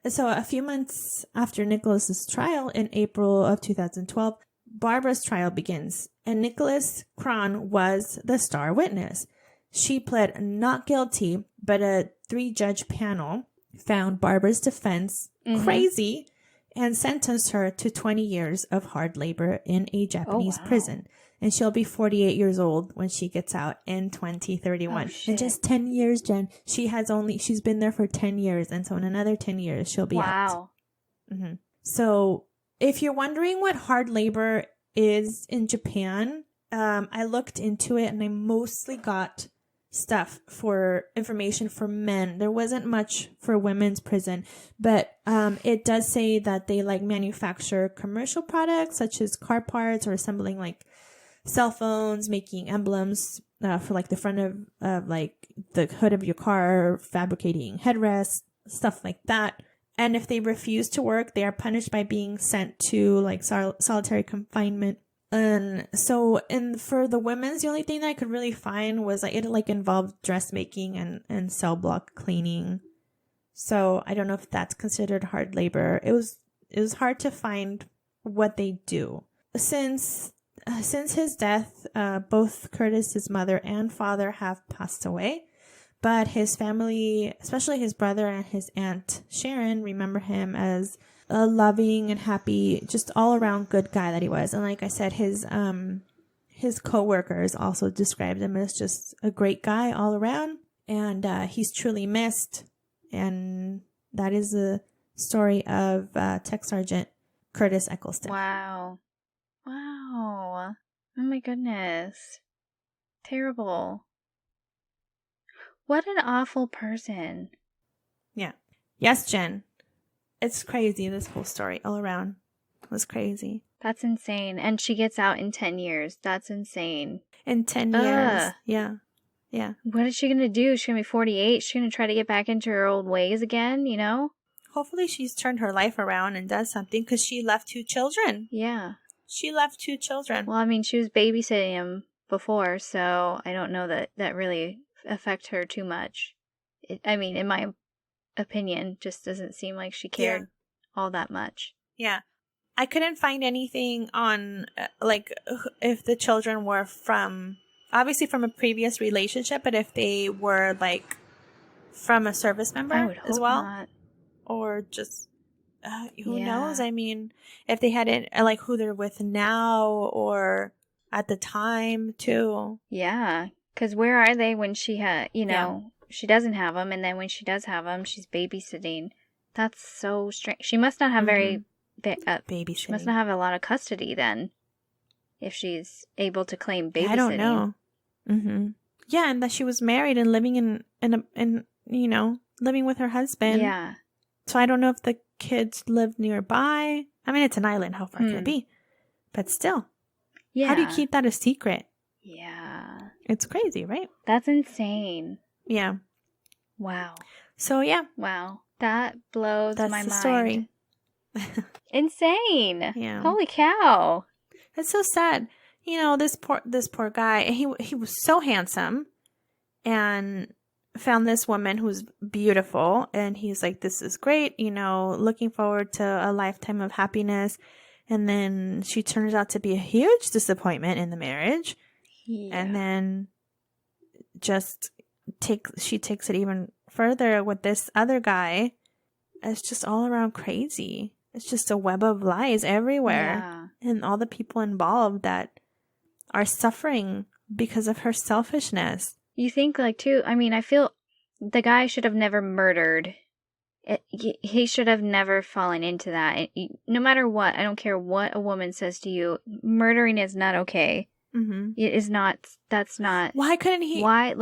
So a few months after Nicholas's trial in April of 2012, Barbara's trial begins, and Nicholas Cron was the star witness. She pled not guilty, but a 3-judge panel found Barbara's defense crazy and sentenced her to 20 years of hard labor in a Japanese prison. And she'll be 48 years old when she gets out in 2031. In just 10 years, Jen, she's been there for 10 years. And so in another 10 years, she'll be out. So if you're wondering what hard labor is in Japan, I looked into it and I mostly got stuff for information for men. There wasn't much for women's prison, but it does say that they manufacture commercial products such as car parts or assembling cell phones, making emblems for the front of the hood of your car, fabricating headrests, stuff like that. And if they refuse to work, they are punished by being sent to solitary confinement. And so, for the women's, the only thing that I could really find was it involved dressmaking and cell block cleaning. So I don't know if that's considered hard labor. It was hard to find what they do. Since his death, both Curtis, his mother and father, have passed away. But his family, especially his brother and his aunt Sharon, remember him as a loving and happy, just all around good guy that he was. And like I said, his his coworkers also described him as just a great guy all around. And he's truly missed. And that is the story of Tech Sergeant Curtis Eccleston. Wow. Wow. Oh my goodness. Terrible. What an awful person. Yeah. Yes, Jen. It's crazy, this whole story all around. It was crazy. That's insane. And she gets out in 10 years. That's insane. In 10 years. Yeah. Yeah. What is she going to do? She's going to be 48. She's going to try to get back into her old ways again, you know? Hopefully she's turned her life around and does something because she left 2 children. Yeah. She left 2 children. Well, I mean, she was babysitting him before, so I don't know that really affected her too much. In my opinion, just doesn't seem like she cared all that much. Yeah. I couldn't find anything on, like, if the children were obviously from a previous relationship, but if they were, like, from a service member I would hope as well. Not. Or just, who knows? I mean, if they hadn't, like, who they're with now or at the time, too. Yeah. Because where are they when she she doesn't have them, and then when she does have them, she's babysitting. That's so strange. She must not have babysitting. She must not have a lot of custody then, if she's able to claim babysitting. I don't know. Mm-hmm. Yeah, and that she was married and living in living with her husband. Yeah. So I don't know if the kids lived nearby. I mean, it's an island. How far can it be? But still. Yeah. How do you keep that a secret? Yeah. It's crazy, right? That's insane. Yeah. Wow. So, yeah. Wow. That blows my mind. That's the story. Insane. Yeah. Holy cow. It's so sad. You know, this poor guy, he was so handsome and found this woman who's beautiful, and he's like, this is great, looking forward to a lifetime of happiness. And then she turns out to be a huge disappointment in the marriage. Yeah. And then she takes it even further with this other guy. It's just all around crazy. It's just a web of lies everywhere. Yeah. And all the people involved that are suffering because of her selfishness. You think, I feel the guy should have never murdered. He should have never fallen into that. No matter what, I don't care what a woman says to you, murdering is not okay. Mm-hmm. It is not. That's not. Why couldn't he? Why,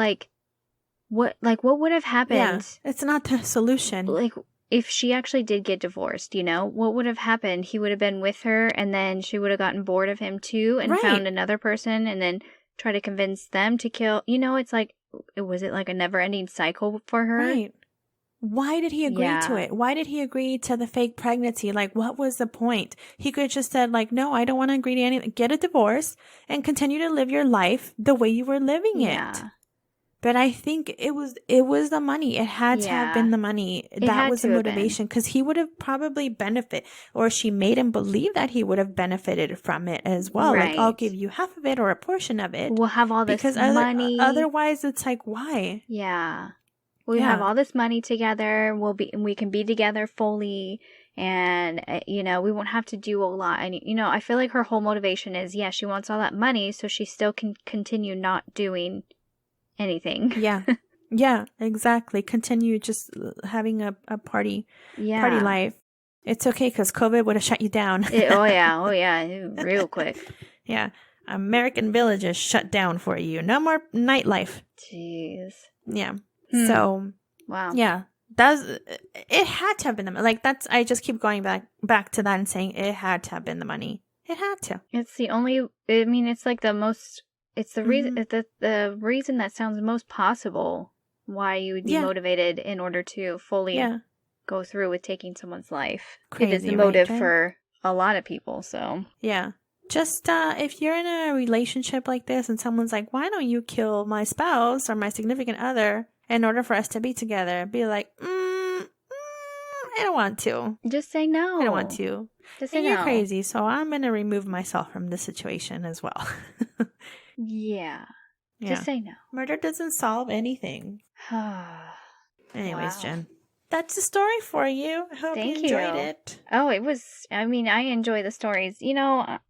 what would have happened? Yeah, it's not the solution. If she actually did get divorced, what would have happened? He would have been with her, and then she would have gotten bored of him too, and found another person, and then try to convince them to kill. It's was it like a never-ending cycle for her? Right. Why did he agree to it? Why did he agree to the fake pregnancy? What was the point? He could have just said, no, I don't want to agree to anything. Get a divorce and continue to live your life the way you were living it. But I think it was the money. It had to have been the money. That was the motivation, because he would have probably benefited, or she made him believe that he would have benefited from it as well. Right. I'll give you half of it or a portion of it. We'll have all this money. Otherwise, it's why? Yeah. We have all this money together. We can be together fully, and we won't have to do a lot. And I feel like her whole motivation is, she wants all that money so she still can continue not doing anything. Yeah. Yeah, exactly. Continue just having a party life. It's okay, because COVID would have shut you down. Oh yeah, real quick. Yeah. American villages shut down for you. No more nightlife. Jeez. Yeah. So, wow. Yeah. It had to have been the money. I just keep going back to that and saying it had to have been the money. It had to. It's the only, it's the most, it's the reason, the reason that sounds most possible why you would be motivated in order to fully go through with taking someone's life. Crazy, it is the motive for a lot of people, so. Yeah. Just if you're in a relationship like this and someone's like, why don't you kill my spouse or my significant other in order for us to be together? Be like, I don't want to. Just say no. I don't want to. Just say and no. You're crazy, so I'm going to remove myself from the situation as well. Yeah. Just say no. Murder doesn't solve anything. Anyways, Wow. Jen. That's the story for you. I hope you enjoyed it. Oh, it was, I enjoy the stories.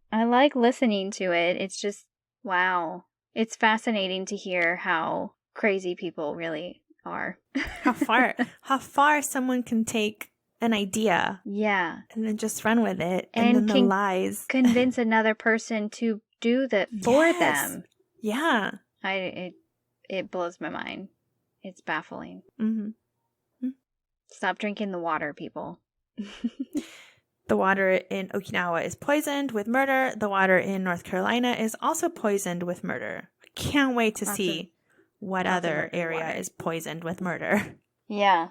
I like listening to it. It's just Wow. It's fascinating to hear how crazy people really are. How far someone can take an idea. Yeah. And then just run with it. And then the lies. Convince another person to do that for them. Yeah. It blows my mind. It's baffling. Mm-hmm. Stop drinking the water, people. The water in Okinawa is poisoned with murder. The water in North Carolina is also poisoned with murder. I can't wait to see what other area is poisoned with murder. Yeah.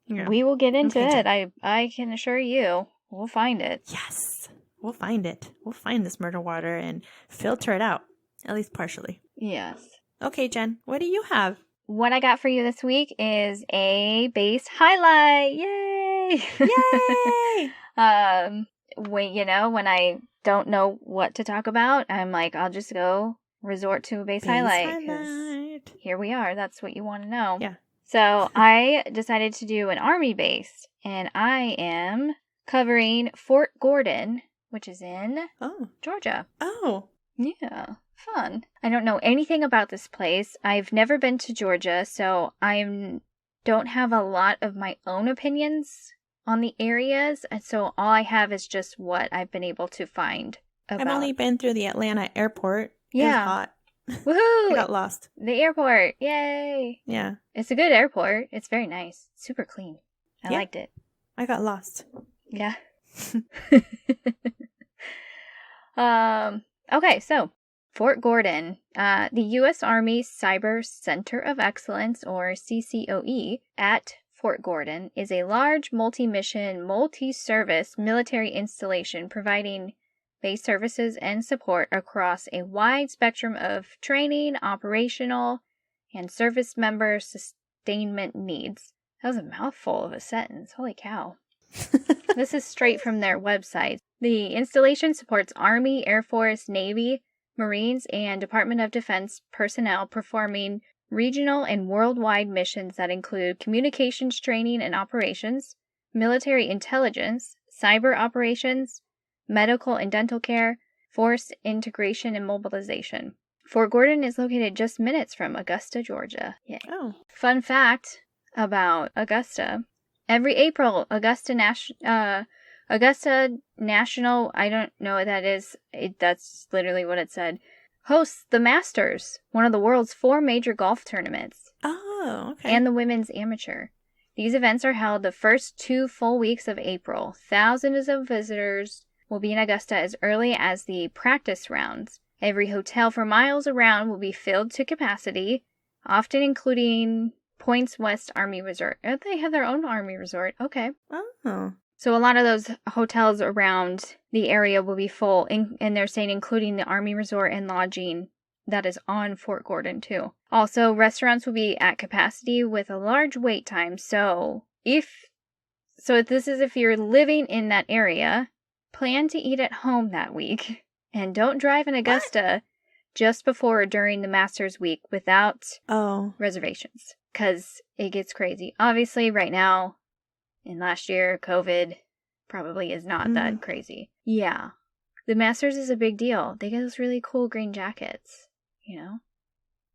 We will get into it. I can assure you. We'll find it. Yes. We'll find it. We'll find this murder water and filter it out. At least partially. Yes. Okay, Jen. What do you have? What I got for you this week is a base highlight. Yay! Yay! When I don't know what to talk about, I'm like, I'll just go resort to a base highlight. 'Cause here we are. That's what you want to know. Yeah. So I decided to do an Army base, and I am covering Fort Gordon, which is in Georgia. Oh. Yeah. Fun. I don't know anything about this place. I've never been to Georgia, so I don't have a lot of my own opinions on the areas, and so all I have is just what I've been able to find about. I've only been through the Atlanta airport. Yeah. It was hot. Woohoo! I got lost. The airport. Yay! Yeah. It's a good airport. It's very nice. Super clean. I liked it. I got lost. Yeah. Okay, so Fort Gordon, the U.S. Army Cyber Center of Excellence, or CCOE, at Fort Gordon is a large multi-mission, multi-service military installation providing base services and support across a wide spectrum of training, operational, and service member sustainment needs. That was a mouthful of a sentence. Holy cow. This is straight from their website. The installation supports Army, Air Force, Navy, Marines, and Department of Defense personnel performing regional and worldwide missions that include communications training and operations, military intelligence, cyber operations, medical and dental care, force integration and mobilization. Fort Gordon is located just minutes from Augusta, Georgia. Yay. Oh. Fun fact about Augusta. Every April, Augusta National, I don't know what that is. That's literally what it said. Hosts the Masters, one of the world's 4 major golf tournaments. Oh, okay. And the Women's Amateur. These events are held the first 2 full weeks of April. Thousands of visitors will be in Augusta as early as the practice rounds. Every hotel for miles around will be filled to capacity, often including Points West Army Resort. Oh, they have their own Army Resort. Okay. Oh. So a lot of those hotels around the area will be full, and they're saying including the Army Resort and lodging that is on Fort Gordon too. Also, restaurants will be at capacity with a large wait time. So if you're living in that area, plan to eat at home that week and don't drive in Augusta just before or during the Masters Week without reservations, because it gets crazy. Obviously, right now, in last year, COVID probably is not that crazy. Yeah. The Masters is a big deal. They get those really cool green jackets, you know?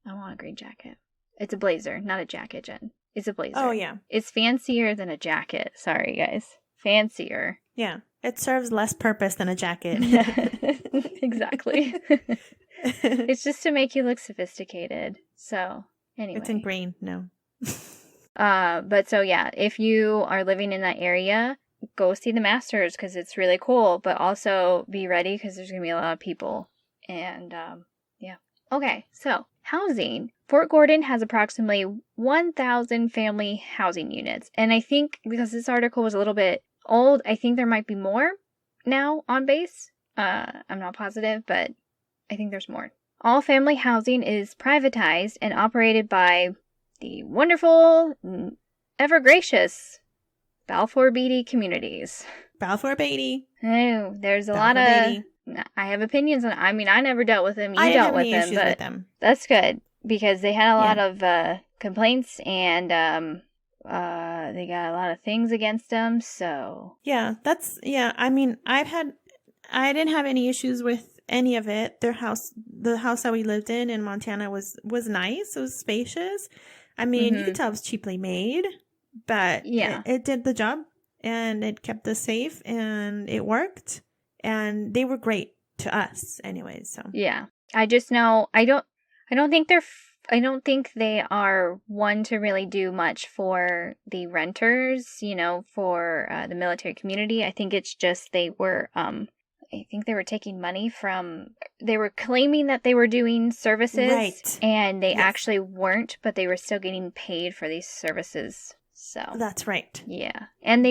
I want a green jacket. It's a blazer, not a jacket, Jen. It's a blazer. Oh, yeah. It's fancier than a jacket. Sorry, guys. Fancier. Yeah. It serves less purpose than a jacket. Exactly. It's just to make you look sophisticated. So, anyway. It's in green, no. But so yeah, if you are living in that area, go see the Masters because it's really cool, but also be ready because there's going to be a lot of people. And, yeah. Okay, so housing. Fort Gordon has approximately 1,000 family housing units. And I think because this article was a little bit old, I think there might be more now on base. I'm not positive, but I think there's more. All family housing is privatized and operated by the wonderful, ever gracious Balfour Beatty Communities. Balfour Beatty. Oh, there's a lot of... Beatty. I have opinions on... I mean, I never dealt with them. You dealt with them, but that's good because they had a lot of complaints and they got a lot of things against them. So I mean, I didn't have any issues with any of it. The house that we lived in Montana was nice. It was spacious. I mean, you could tell it was cheaply made, but it did the job, and it kept us safe, and it worked, and they were great to us anyways. So yeah, I just know I don't think they are one to really do much for the renters, for the military community. I think it's just they were taking money they were claiming that they were doing services, right, and they actually weren't, but they were still getting paid for these services. So that's right. Yeah. And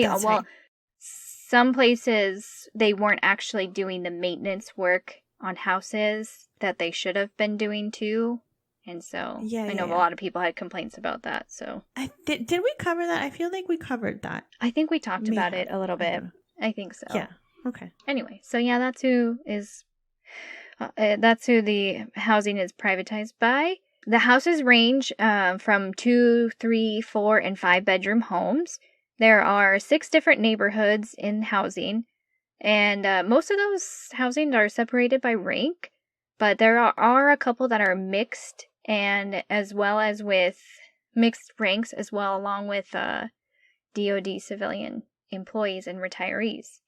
some places they weren't actually doing the maintenance work on houses that they should have been doing too. And so I know a lot of people had complaints about that. So did we cover that? I feel like we covered that. I think we talked about it a little bit. I think so. Yeah. Okay. Anyway, so yeah, that's who the housing is privatized by. The houses range from 2, 3, 4, and 5 bedroom homes. There are 6 different neighborhoods in housing, and most of those housing are separated by rank, but there are a couple that are mixed, and as well as with mixed ranks as well, along with DoD civilian employees and retirees.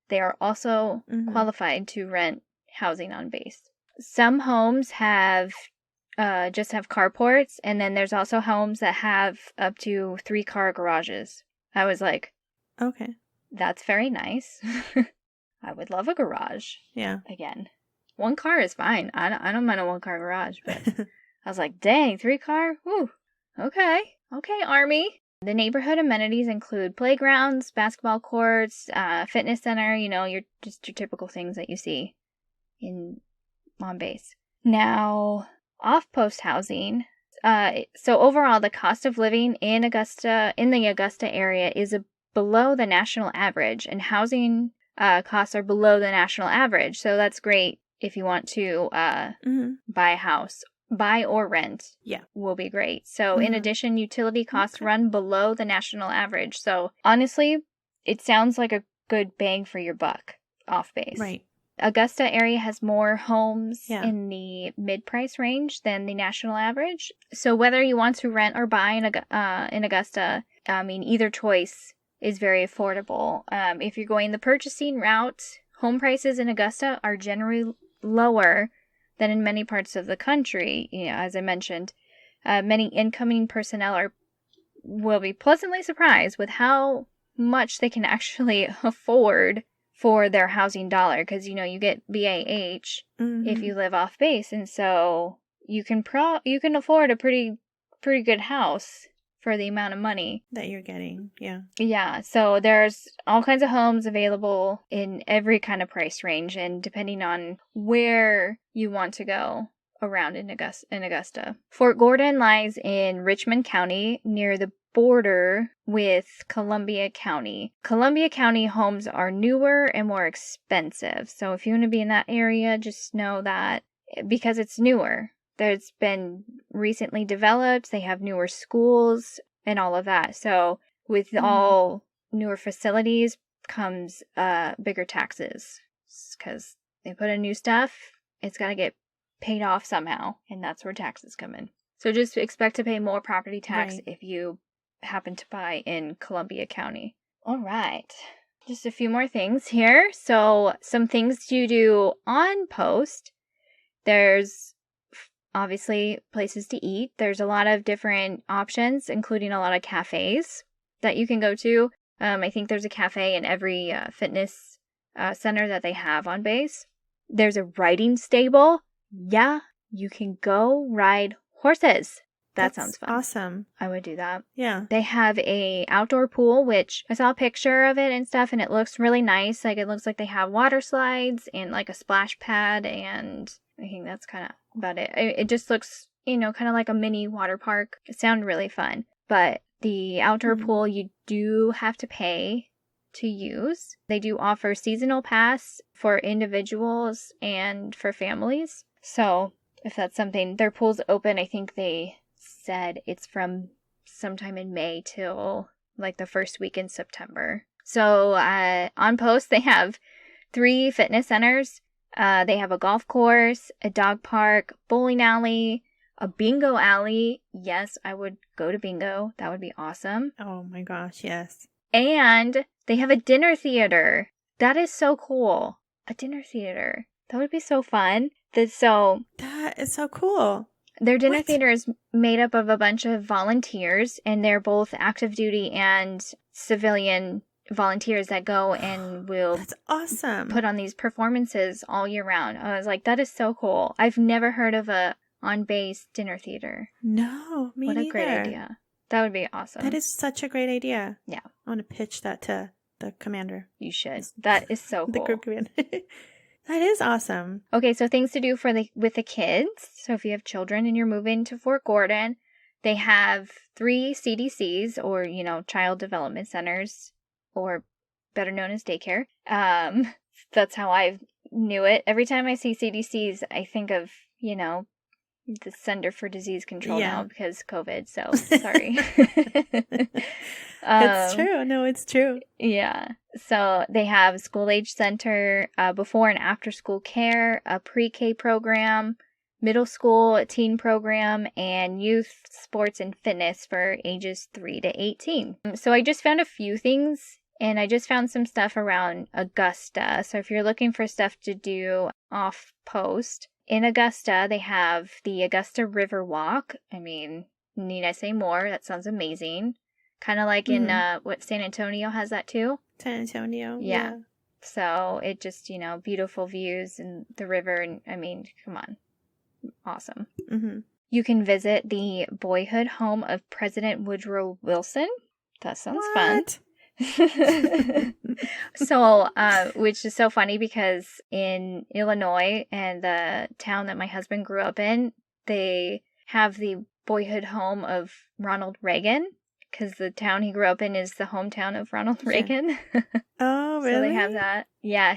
They are also qualified to rent housing on base. Some homes just have carports, and then there's also homes that have up to 3-car garages. I was like, okay, that's very nice. I would love a garage. Yeah. Again, 1 car is fine. I don't mind a 1-car garage, but I was like, dang, 3-car? Whew. Okay, Army. The neighborhood amenities include playgrounds, basketball courts, fitness center, your typical things that you see on base. Now, off-post housing. So overall, the cost of living in the Augusta area is below the national average, and housing costs are below the national average. So that's great if you want to buy a house. Buy or rent will be great. So in addition, utility costs run below the national average. So honestly, it sounds like a good bang for your buck off base. Right. Augusta area has more homes in the mid-price range than the national average. So whether you want to rent or buy in Augusta, either choice is very affordable. If you're going the purchasing route, home prices in Augusta are generally lower than in many parts of the country. As I mentioned, many incoming personnel will be pleasantly surprised with how much they can actually afford for their housing dollar, because you get BAH if you live off base, and so you can afford a pretty good house for the amount of money that you're getting. Yeah, so there's all kinds of homes available in every kind of price range, and depending on where you want to go around in Augusta. Fort Gordon lies in Richmond County near the border with Columbia County. Columbia County homes are newer and more expensive. So if you want to be in that area, just know that because it's newer. There's been recently developed, they have newer schools and all of that. So with all newer facilities comes bigger taxes, because they put in new stuff. It's got to get paid off somehow, and that's where taxes come in. So just expect to pay more property tax if you happen to buy in Columbia County. All right. Just a few more things here. So some things to do on post. There's obviously places to eat. There's a lot of different options, including a lot of cafes that you can go to. I think there's a cafe in every fitness center that they have on base. There's a riding stable. Yeah, you can go ride horses. That's sounds fun. Awesome. I would do that. Yeah. They have a outdoor pool, which I saw a picture of it and stuff, and it looks really nice. Like, it looks like they have water slides and like a splash pad, and I think that's kind of about it. It just looks, kind of like a mini water park. It sounded really fun. But the outdoor pool, you do have to pay to use. They do offer seasonal pass for individuals and for families. So if that's something, their pool's open. I think they said it's from sometime in May till like the first week in September. So on post, they have 3 fitness centers. They have a golf course, a dog park, bowling alley, a bingo alley. Yes, I would go to bingo. That would be awesome. Oh my gosh, yes. And they have a dinner theater. That is so cool. A dinner theater. That would be so fun. That is so cool. Their dinner theater is made up of a bunch of volunteers, and they're both active duty and civilian volunteers that go and will That's awesome. Put on these performances all year round. I was like, that is so cool. I've never heard of a on-base dinner theater. No, me neither. What a great idea. That would be awesome. That is such a great idea. Yeah. I want to pitch that to the commander. You should. That is so cool. The group commander. That is awesome. Okay, so things to do with the kids. So if you have children and you're moving to Fort Gordon, they have 3 CDCs, or, child development centers, or better known as daycare. That's how I knew it. Every time I see CDCs, I think of, the Center for Disease Control now because COVID. So sorry. It's true. No, it's true. Yeah. So they have a school age center, before and after school care, a pre-K program, middle school teen program, and youth sports and fitness for ages 3 to 18. So I just found a few things, and I just found some stuff around Augusta. So if you're looking for stuff to do off post, in Augusta, they have the Augusta River Walk. I mean, need I say more? That sounds amazing. Kind of like in, San Antonio has that too? San Antonio, yeah. So it just, beautiful views and the river. And I mean, come on. Awesome. Mm-hmm. You can visit the boyhood home of President Woodrow Wilson. That sounds fun. So, which is so funny because in Illinois and the town that my husband grew up in, they have the boyhood home of Ronald Reagan, because the town he grew up in is the hometown of Ronald Reagan. Oh, really? So they have that. Yeah,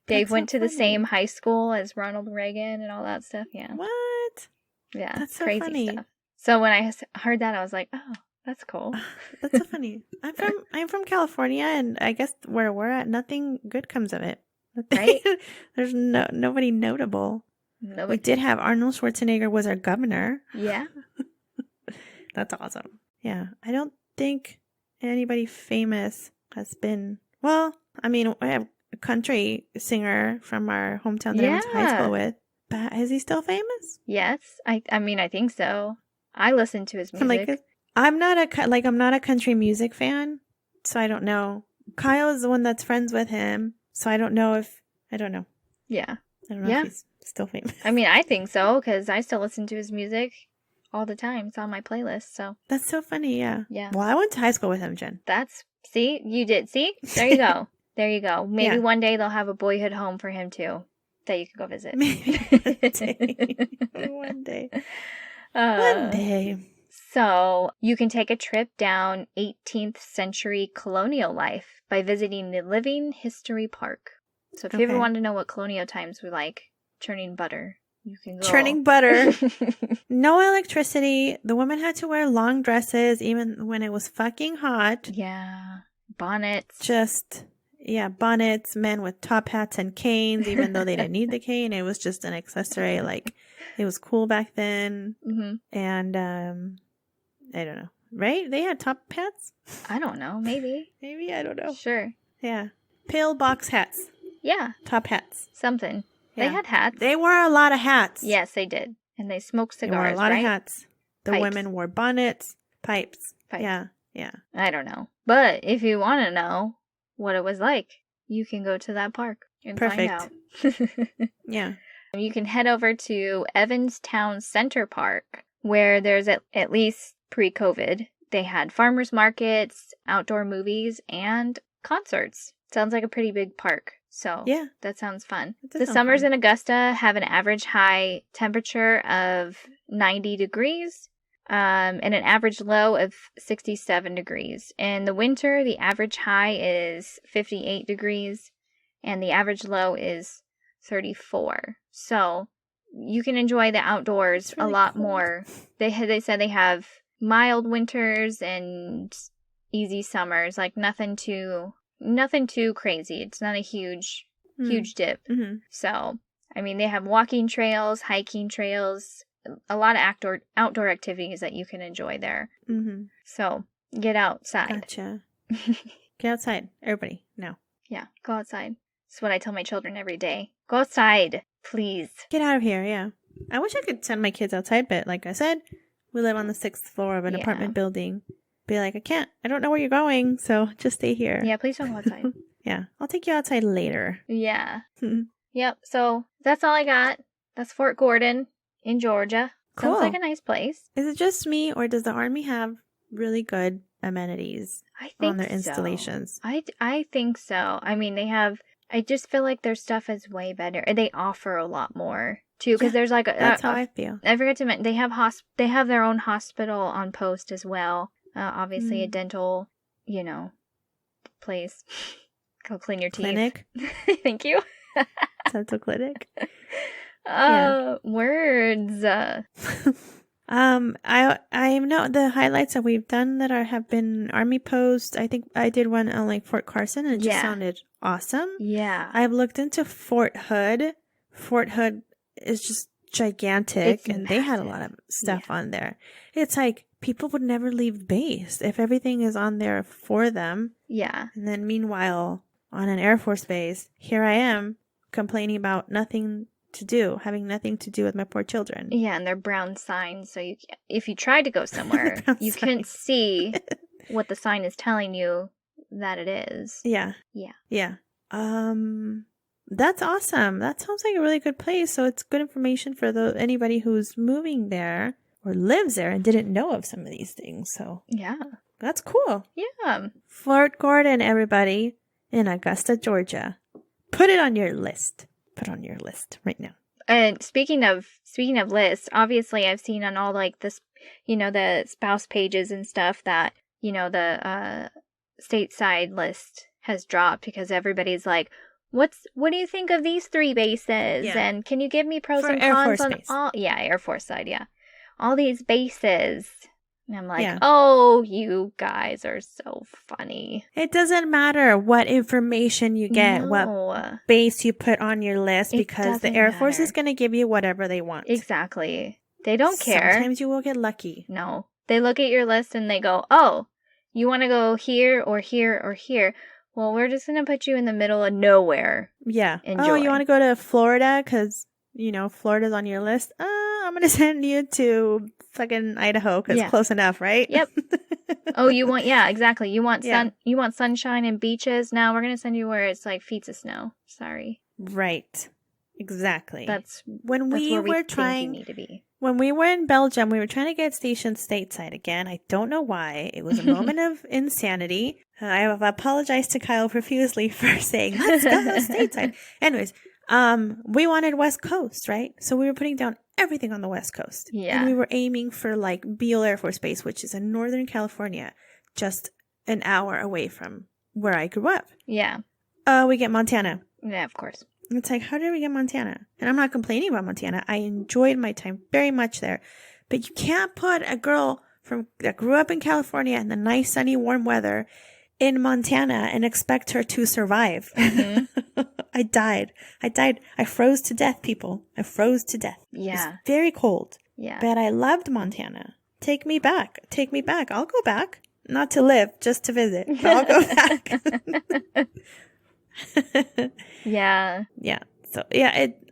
Dave went to the same high school as Ronald Reagan and all that stuff. Yeah. What? Yeah, that's so crazy funny. stuff. So when I heard that, I was like, oh, that's cool. That's so funny. I'm from California, and I guess where we're at, nothing good comes of it. Right? There's nobody notable. Nobody. We did have Arnold Schwarzenegger was our governor. Yeah. That's awesome. Yeah. I don't think anybody famous has been. Well, I mean, I have a country singer from our hometown that I went to high school with. But is he still famous? Yes. I mean, I think so. I listen to his music. I'm not a country music fan, so I don't know. Kyle is the one that's friends with him, so I don't know. Yeah. I don't know if he's still famous. I mean, I think so, because I still listen to his music all the time. It's on my playlist, so. That's so funny, yeah. Yeah. Well, I went to high school with him, Jen. See? You did. See? There you go. There you go. Maybe one day they'll have a boyhood home for him, too, that you can go visit. Maybe one day. One day. One day. So you can take a trip down 18th century colonial life by visiting the Living History Park. So if you ever want to know what colonial times were like, churning butter, you can go. Churning butter. No electricity. The women had to wear long dresses even when it was fucking hot. Yeah. Bonnets. Bonnets, men with top hats and canes, even though they didn't need the cane. It was just an accessory. Like, it was cool back then. Mm-hmm. And, I don't know. Right? They had top hats? I don't know. Maybe. Maybe? I don't know. Sure. Yeah. Pillbox hats. Yeah. Top hats. Something. Yeah. They had hats. They wore a lot of hats. Yes, they did. And they smoked cigars, They wore a lot of hats. The Pipes. women wore bonnets, pipes. Yeah. I don't know. But if you want to know what it was like, you can go to that park and find out. Yeah. You can head over to Evanstown Center Park, where there's at least pre-COVID, they had farmers markets, outdoor movies, and concerts. Sounds like a pretty big park. So yeah, that sounds fun. The summers fun. in Augusta have an average high temperature of 90 degrees and an average low of 67 degrees. In the winter, the average high is 58 degrees and the average low is 34. So you can enjoy the outdoors really a lot more. They said they have mild winters and easy summers, like nothing too crazy. It's not a huge dip. Mm-hmm. So I mean, they have walking trails, hiking trails, a lot of outdoor activities that you can enjoy there. Mm-hmm. So get outside. Gotcha. Get outside, everybody. No. Yeah, go outside. That's what I tell my children every day. Go outside, please. Get out of here, yeah. I wish I could send my kids outside, but like I said, we live on the 6th floor of an apartment building. Be like, I don't know where you're going, so just stay here. Yeah, please don't go outside. Yeah, I'll take you outside later. Yeah. Yep, so that's all I got. That's Fort Gordon in Georgia. Cool. Sounds like a nice place. Is it just me, or does the Army have really good amenities on their installations? I think so. I mean, I just feel like their stuff is way better. They offer a lot more, too, because there's like that's how I feel. I forgot to mention, they have their own hospital on post as well. Obviously, a dental, place. Go clean your teeth. Clinic? Thank you. Dental clinic? Words. I know the highlights that we've done that have been Army posts. I think I did one on like Fort Carson and it just sounded awesome. Yeah. I've looked into Fort Hood. Fort Hood is just gigantic and they had a lot of stuff on there. It's like people would never leave base if everything is on there for them. Yeah. And then meanwhile, on an Air Force base, here I am complaining about nothing to do, having nothing to do with my poor children. Yeah, and they're brown signs, so if you tried to go somewhere, you couldn't see what the sign is telling you that it is. Yeah. Yeah. Yeah. That's awesome. That sounds like a really good place. So it's good information for anybody who's moving there or lives there and didn't know of some of these things. So yeah, that's cool. Yeah. Fort Gordon, everybody, in Augusta, Georgia. Put it on your list. Put on your list right now. And speaking of lists, obviously I've seen on all like this, the spouse pages and stuff that, the stateside list has dropped because everybody's like, what do you think of these 3 bases? Yeah. And can you give me pros and cons on all? Yeah, Air Force side, yeah. All these bases. And I'm like, oh, you guys are so funny. It doesn't matter what information you get, what base you put on your list, because the Air Force is going to give you whatever they want. Exactly. They don't care. Sometimes you will get lucky. No. They look at your list and they go, oh, you want to go here or here or here. Well, we're just going to put you in the middle of nowhere. Yeah. Enjoy. Oh, you want to go to Florida because, Florida's on your list? I'm going to send you to fucking Idaho because it's close enough, right? Yep. Oh, exactly. You want you want sunshine and beaches? Now we're going to send you where it's like feet of snow. Sorry. Right. Exactly. That's when we were trying need to be. When we were in Belgium, we were trying to get stationed stateside again. I don't know why. It was a moment of insanity. I have apologized to Kyle profusely for saying, let's go stateside. Anyways, we wanted West Coast, right? So we were putting down everything on the West Coast. Yeah. And we were aiming for like Beale Air Force Base, which is in Northern California, just an hour away from where I grew up. Yeah. We get Montana. Yeah, of course. It's like, how did we get Montana? And I'm not complaining about Montana. I enjoyed my time very much there. But you can't put a girl that grew up in California in the nice, sunny, warm weather in Montana and expect her to survive. Mm-hmm. I died. I froze to death, people. I froze to death. Yeah. It's very cold. Yeah. But I loved Montana. Take me back. I'll go back. Not to live, just to visit. But I'll go back. Yeah. Yeah. So,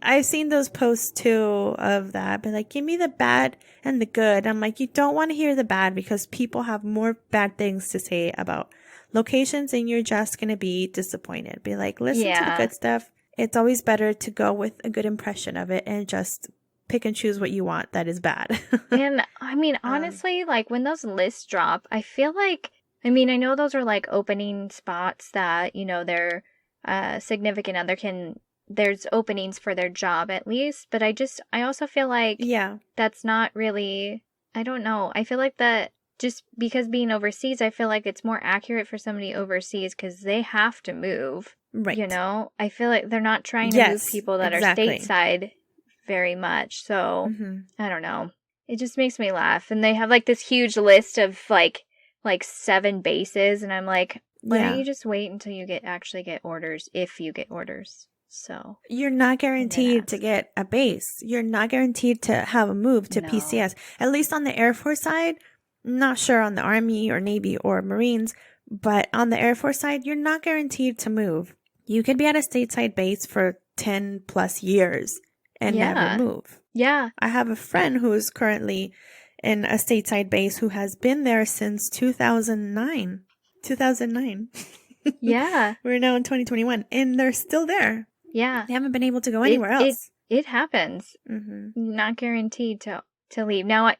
I've seen those posts too of that. But like, give me the bad and the good. I'm like, you don't want to hear the bad because people have more bad things to say about locations and you're just going to be disappointed. Be like, listen to the good stuff. It's always better to go with a good impression of it and just pick and choose what you want that is bad. And I mean, honestly, like when those lists drop, I feel like, I know those are like opening spots that, their significant other there's openings for their job at least. But I also feel like that's not really, I don't know. I feel like that just because being overseas, I feel like it's more accurate for somebody overseas because they have to move. Right. I feel like they're not trying to move people that are stateside very much. So I don't know. It just makes me laugh. And they have like this huge list of like 7 bases. And I'm like, why don't you just wait until you actually get orders if you get orders? So you're not guaranteed to get a base. You're not guaranteed to have a move to PCS. At least on the Air Force side, not sure on the Army or Navy or Marines, but on the Air Force side, you're not guaranteed to move. You could be at a stateside base for 10 plus years and never move. Yeah. I have a friend who is currently in a stateside base who has been there since 2009. 2009. Yeah. We're now in 2021 and they're still there. Yeah. They haven't been able to go anywhere else. It happens. Mm-hmm. Not guaranteed to leave. Now,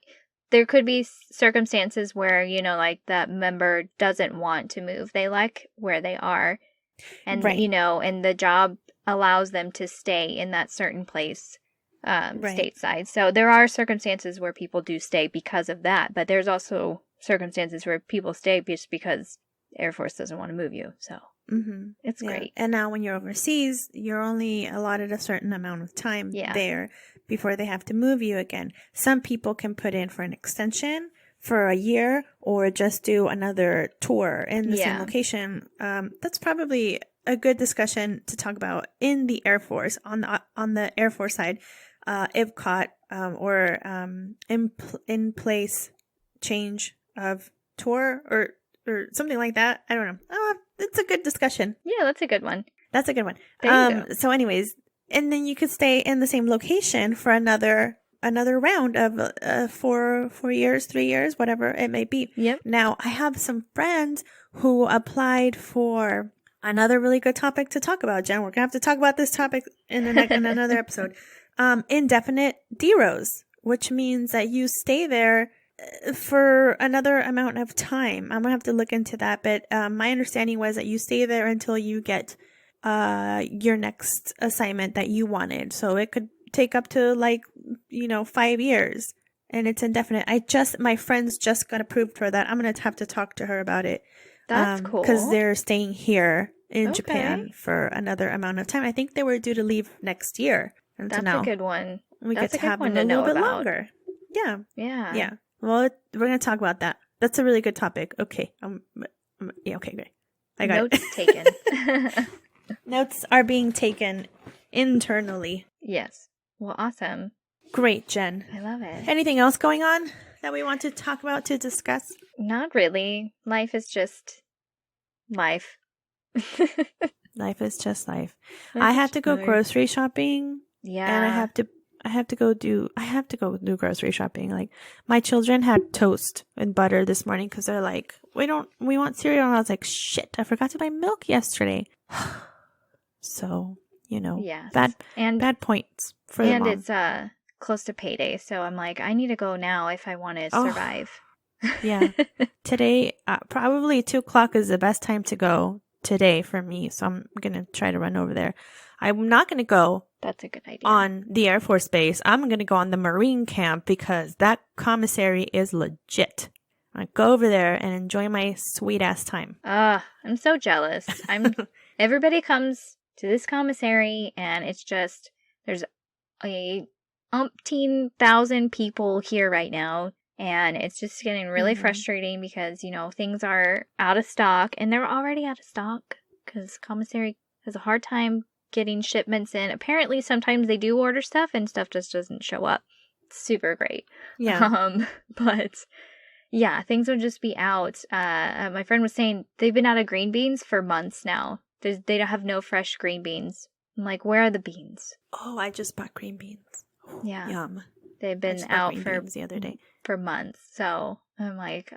there could be circumstances where, you know, like that member doesn't want to move. They like where they are. And, you know, and the job allows them to stay in that certain place stateside. So there are circumstances where people do stay because of that. But there's also circumstances where people stay just because the Air Force doesn't want to move you. So it's great. And now when you're overseas, you're only allotted a certain amount of time there before they have to move you again. Some people can put in for an extension for a year or just do another tour in the same location. That's probably a good discussion to talk about in the Air Force, on the Air Force side, IVCOT, or in place change of tour or something like that. I don't know. It's a good discussion. Yeah, that's a good one. That's a good one. So anyways, and then you could stay in the same location for another round of 4 years, 3 years, whatever it may be. Yep. Now, I have some friends who applied for another really good topic to talk about, Jen. We're going to have to talk about this topic in another episode. Indefinite DEROs, which means that you stay there for another amount of time. I'm going to have to look into that. But my understanding was that you stay there until you get your next assignment that you wanted. So it could take up to 5 years, and it's indefinite. My friends just got approved for that. I'm going to have to talk to her about it. That's cool. Because they're staying here in Japan for another amount of time. I think they were due to leave next year. And that's a good one. We get to have them a little bit longer. Yeah. Yeah. Yeah. Well, we're going to talk about that. That's a really good topic. Okay. Okay, great. I got Notes taken. Notes are being taken internally. Yes. Well, awesome. Great, Jen. I love it. Anything else going on that we want to talk about, to discuss? Not really. Life is just life. Life is just life. I have to go grocery shopping. Yeah. And I have to go do grocery shopping. Like, my children had toast and butter this morning because they're like, we want cereal. And I was like, shit, I forgot to buy milk yesterday. So, bad points for them. And it's close to payday, so I'm like, I need to go now if I want to survive. Yeah. Today, probably 2:00 is the best time to go today for me, so I'm going to try to run over there. I'm not going to go. That's a good idea. On the Air Force Base. I'm going to go on the Marine camp because that commissary is legit. I go over there and enjoy my sweet ass time. I'm so jealous. Everybody comes to this commissary and it's just, there's a umpteen thousand people here right now, and it's just getting really frustrating because, things are out of stock, and they're already out of stock because commissary has a hard time getting shipments in. Apparently sometimes they do order stuff and stuff just doesn't show up. It's super great. Yeah. But yeah, things would just be out. My friend was saying they've been out of green beans for months now. They don't have no fresh green beans. I'm like, where are the beans? Oh, I just bought green beans. Yeah. Yum. They've been out for the other day. For months. So I'm like,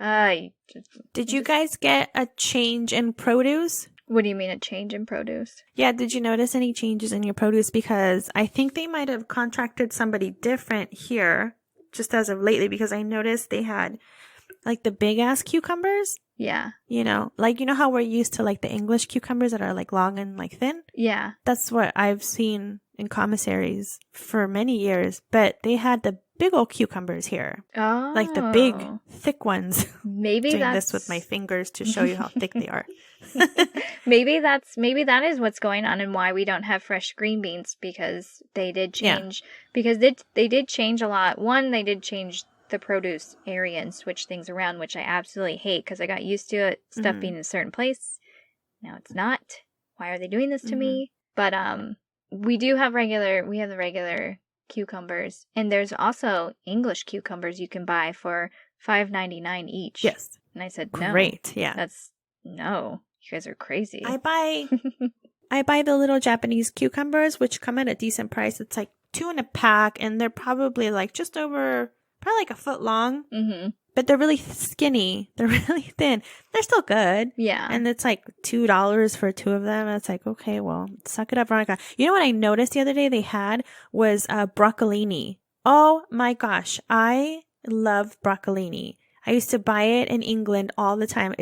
Did you guys get a change in produce? What do you mean, a change in produce? Yeah, did you notice any changes in your produce? Because I think they might have contracted somebody different here just as of lately, because I noticed they had like the big ass cucumbers. Yeah. How we're used to like the English cucumbers that are like long and like thin? Yeah. That's what I've seen in commissaries for many years, but they had the big old cucumbers here. Oh. Like the big, thick ones. Maybe doing this with my fingers to show you how thick they are. Maybe that is what's going on and why we don't have fresh green beans, because they did change. Yeah. Because they did change a lot. One, they did change the produce area and switch things around, which I absolutely hate because I got used to it, stuff being in a certain place. Now it's not. Why are they doing this to me? But we have the regular cucumbers, and there's also English cucumbers you can buy for $5.99 each. Yes. And I said, no. Great. Yeah. No. You guys are crazy. I buy the little Japanese cucumbers, which come at a decent price. It's like 2 in a pack, and they're probably like just over, probably like a foot long. Mm-hmm. But they're really skinny. They're really thin. They're still good. Yeah. And it's like $2 for 2 of them. It's like, okay, well, suck it up, Veronica. You know what I noticed the other day they had was broccolini. Oh my gosh. I love broccolini. I used to buy it in England all the time.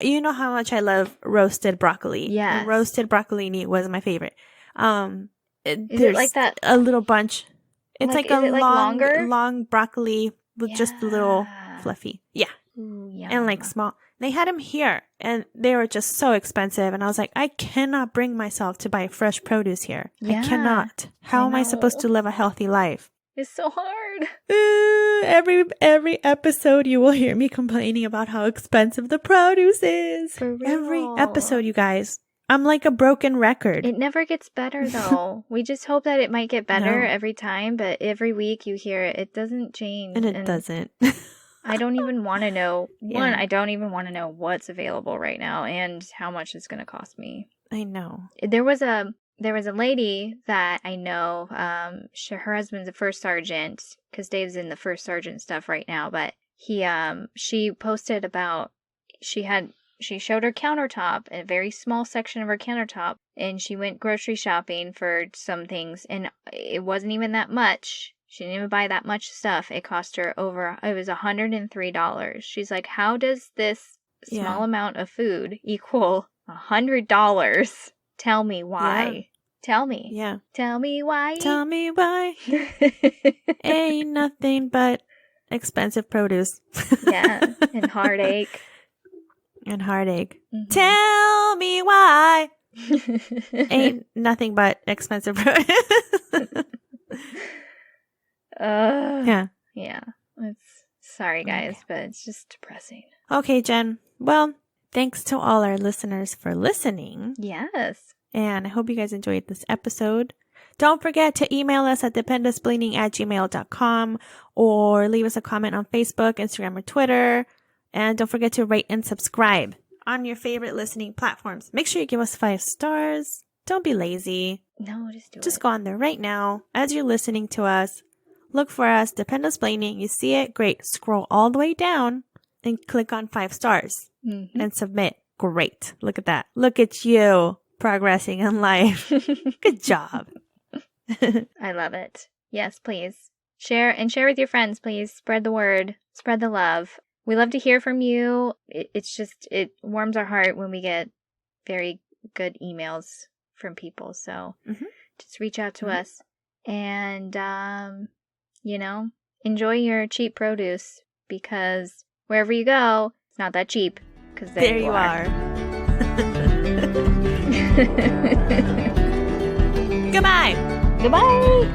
You know how much I love roasted broccoli. Yes. Roasted broccolini was my favorite. Is it like that? A little bunch. It's like a longer? long broccoli with just a little fluffy. Yeah. Ooh, yeah. And like small. They had them here and they were just so expensive. And I was like, I cannot bring myself to buy fresh produce here. Yeah, I cannot. How am I supposed to live a healthy life? It's so hard. Every episode you will hear me complaining about how expensive the produce is. For real. Every episode, you guys. I'm like a broken record. It never gets better, though. We just hope that it might get better every time, but every week you hear it. It doesn't change. And it doesn't. I don't even want to know. One, I don't even want to know what's available right now and how much it's going to cost me. I know. There was a lady that I know. Her husband's a first sergeant, because Dave's in the first sergeant stuff right now. But she posted about she showed her countertop, a very small section of her countertop, and she went grocery shopping for some things, and it wasn't even that much. She didn't even buy that much stuff. It cost her it was $103. She's like, how does this small amount of food equal $100? Tell me why. Yeah. Tell me. Yeah. Tell me why. Tell me why. Ain't nothing but expensive produce. Yeah. And heartache. Mm-hmm. Tell me why. Ain't nothing but expensive produce. Yeah. Sorry, guys, but it's just depressing. Okay, Jen. Well, thanks to all our listeners for listening. Yes. And I hope you guys enjoyed this episode. Don't forget to email us at dependusbleeding@gmail.com or leave us a comment on Facebook, Instagram, or Twitter. And don't forget to rate and subscribe on your favorite listening platforms. Make sure you give us 5 stars. Don't be lazy. No, just do it. Just go on there right now as you're listening to us. Look for us, Dependus Blading. You see it? Great. Scroll all the way down and click on 5 stars and submit. Great. Look at that. Look at you progressing in life. Good job. I love it. Yes, please. Share with your friends, please. Spread the word. Spread the love. We love to hear from you. It warms our heart when we get very good emails from people. So just reach out to us and, enjoy your cheap produce, because wherever you go, it's not that cheap. Because there you are. Goodbye. Goodbye.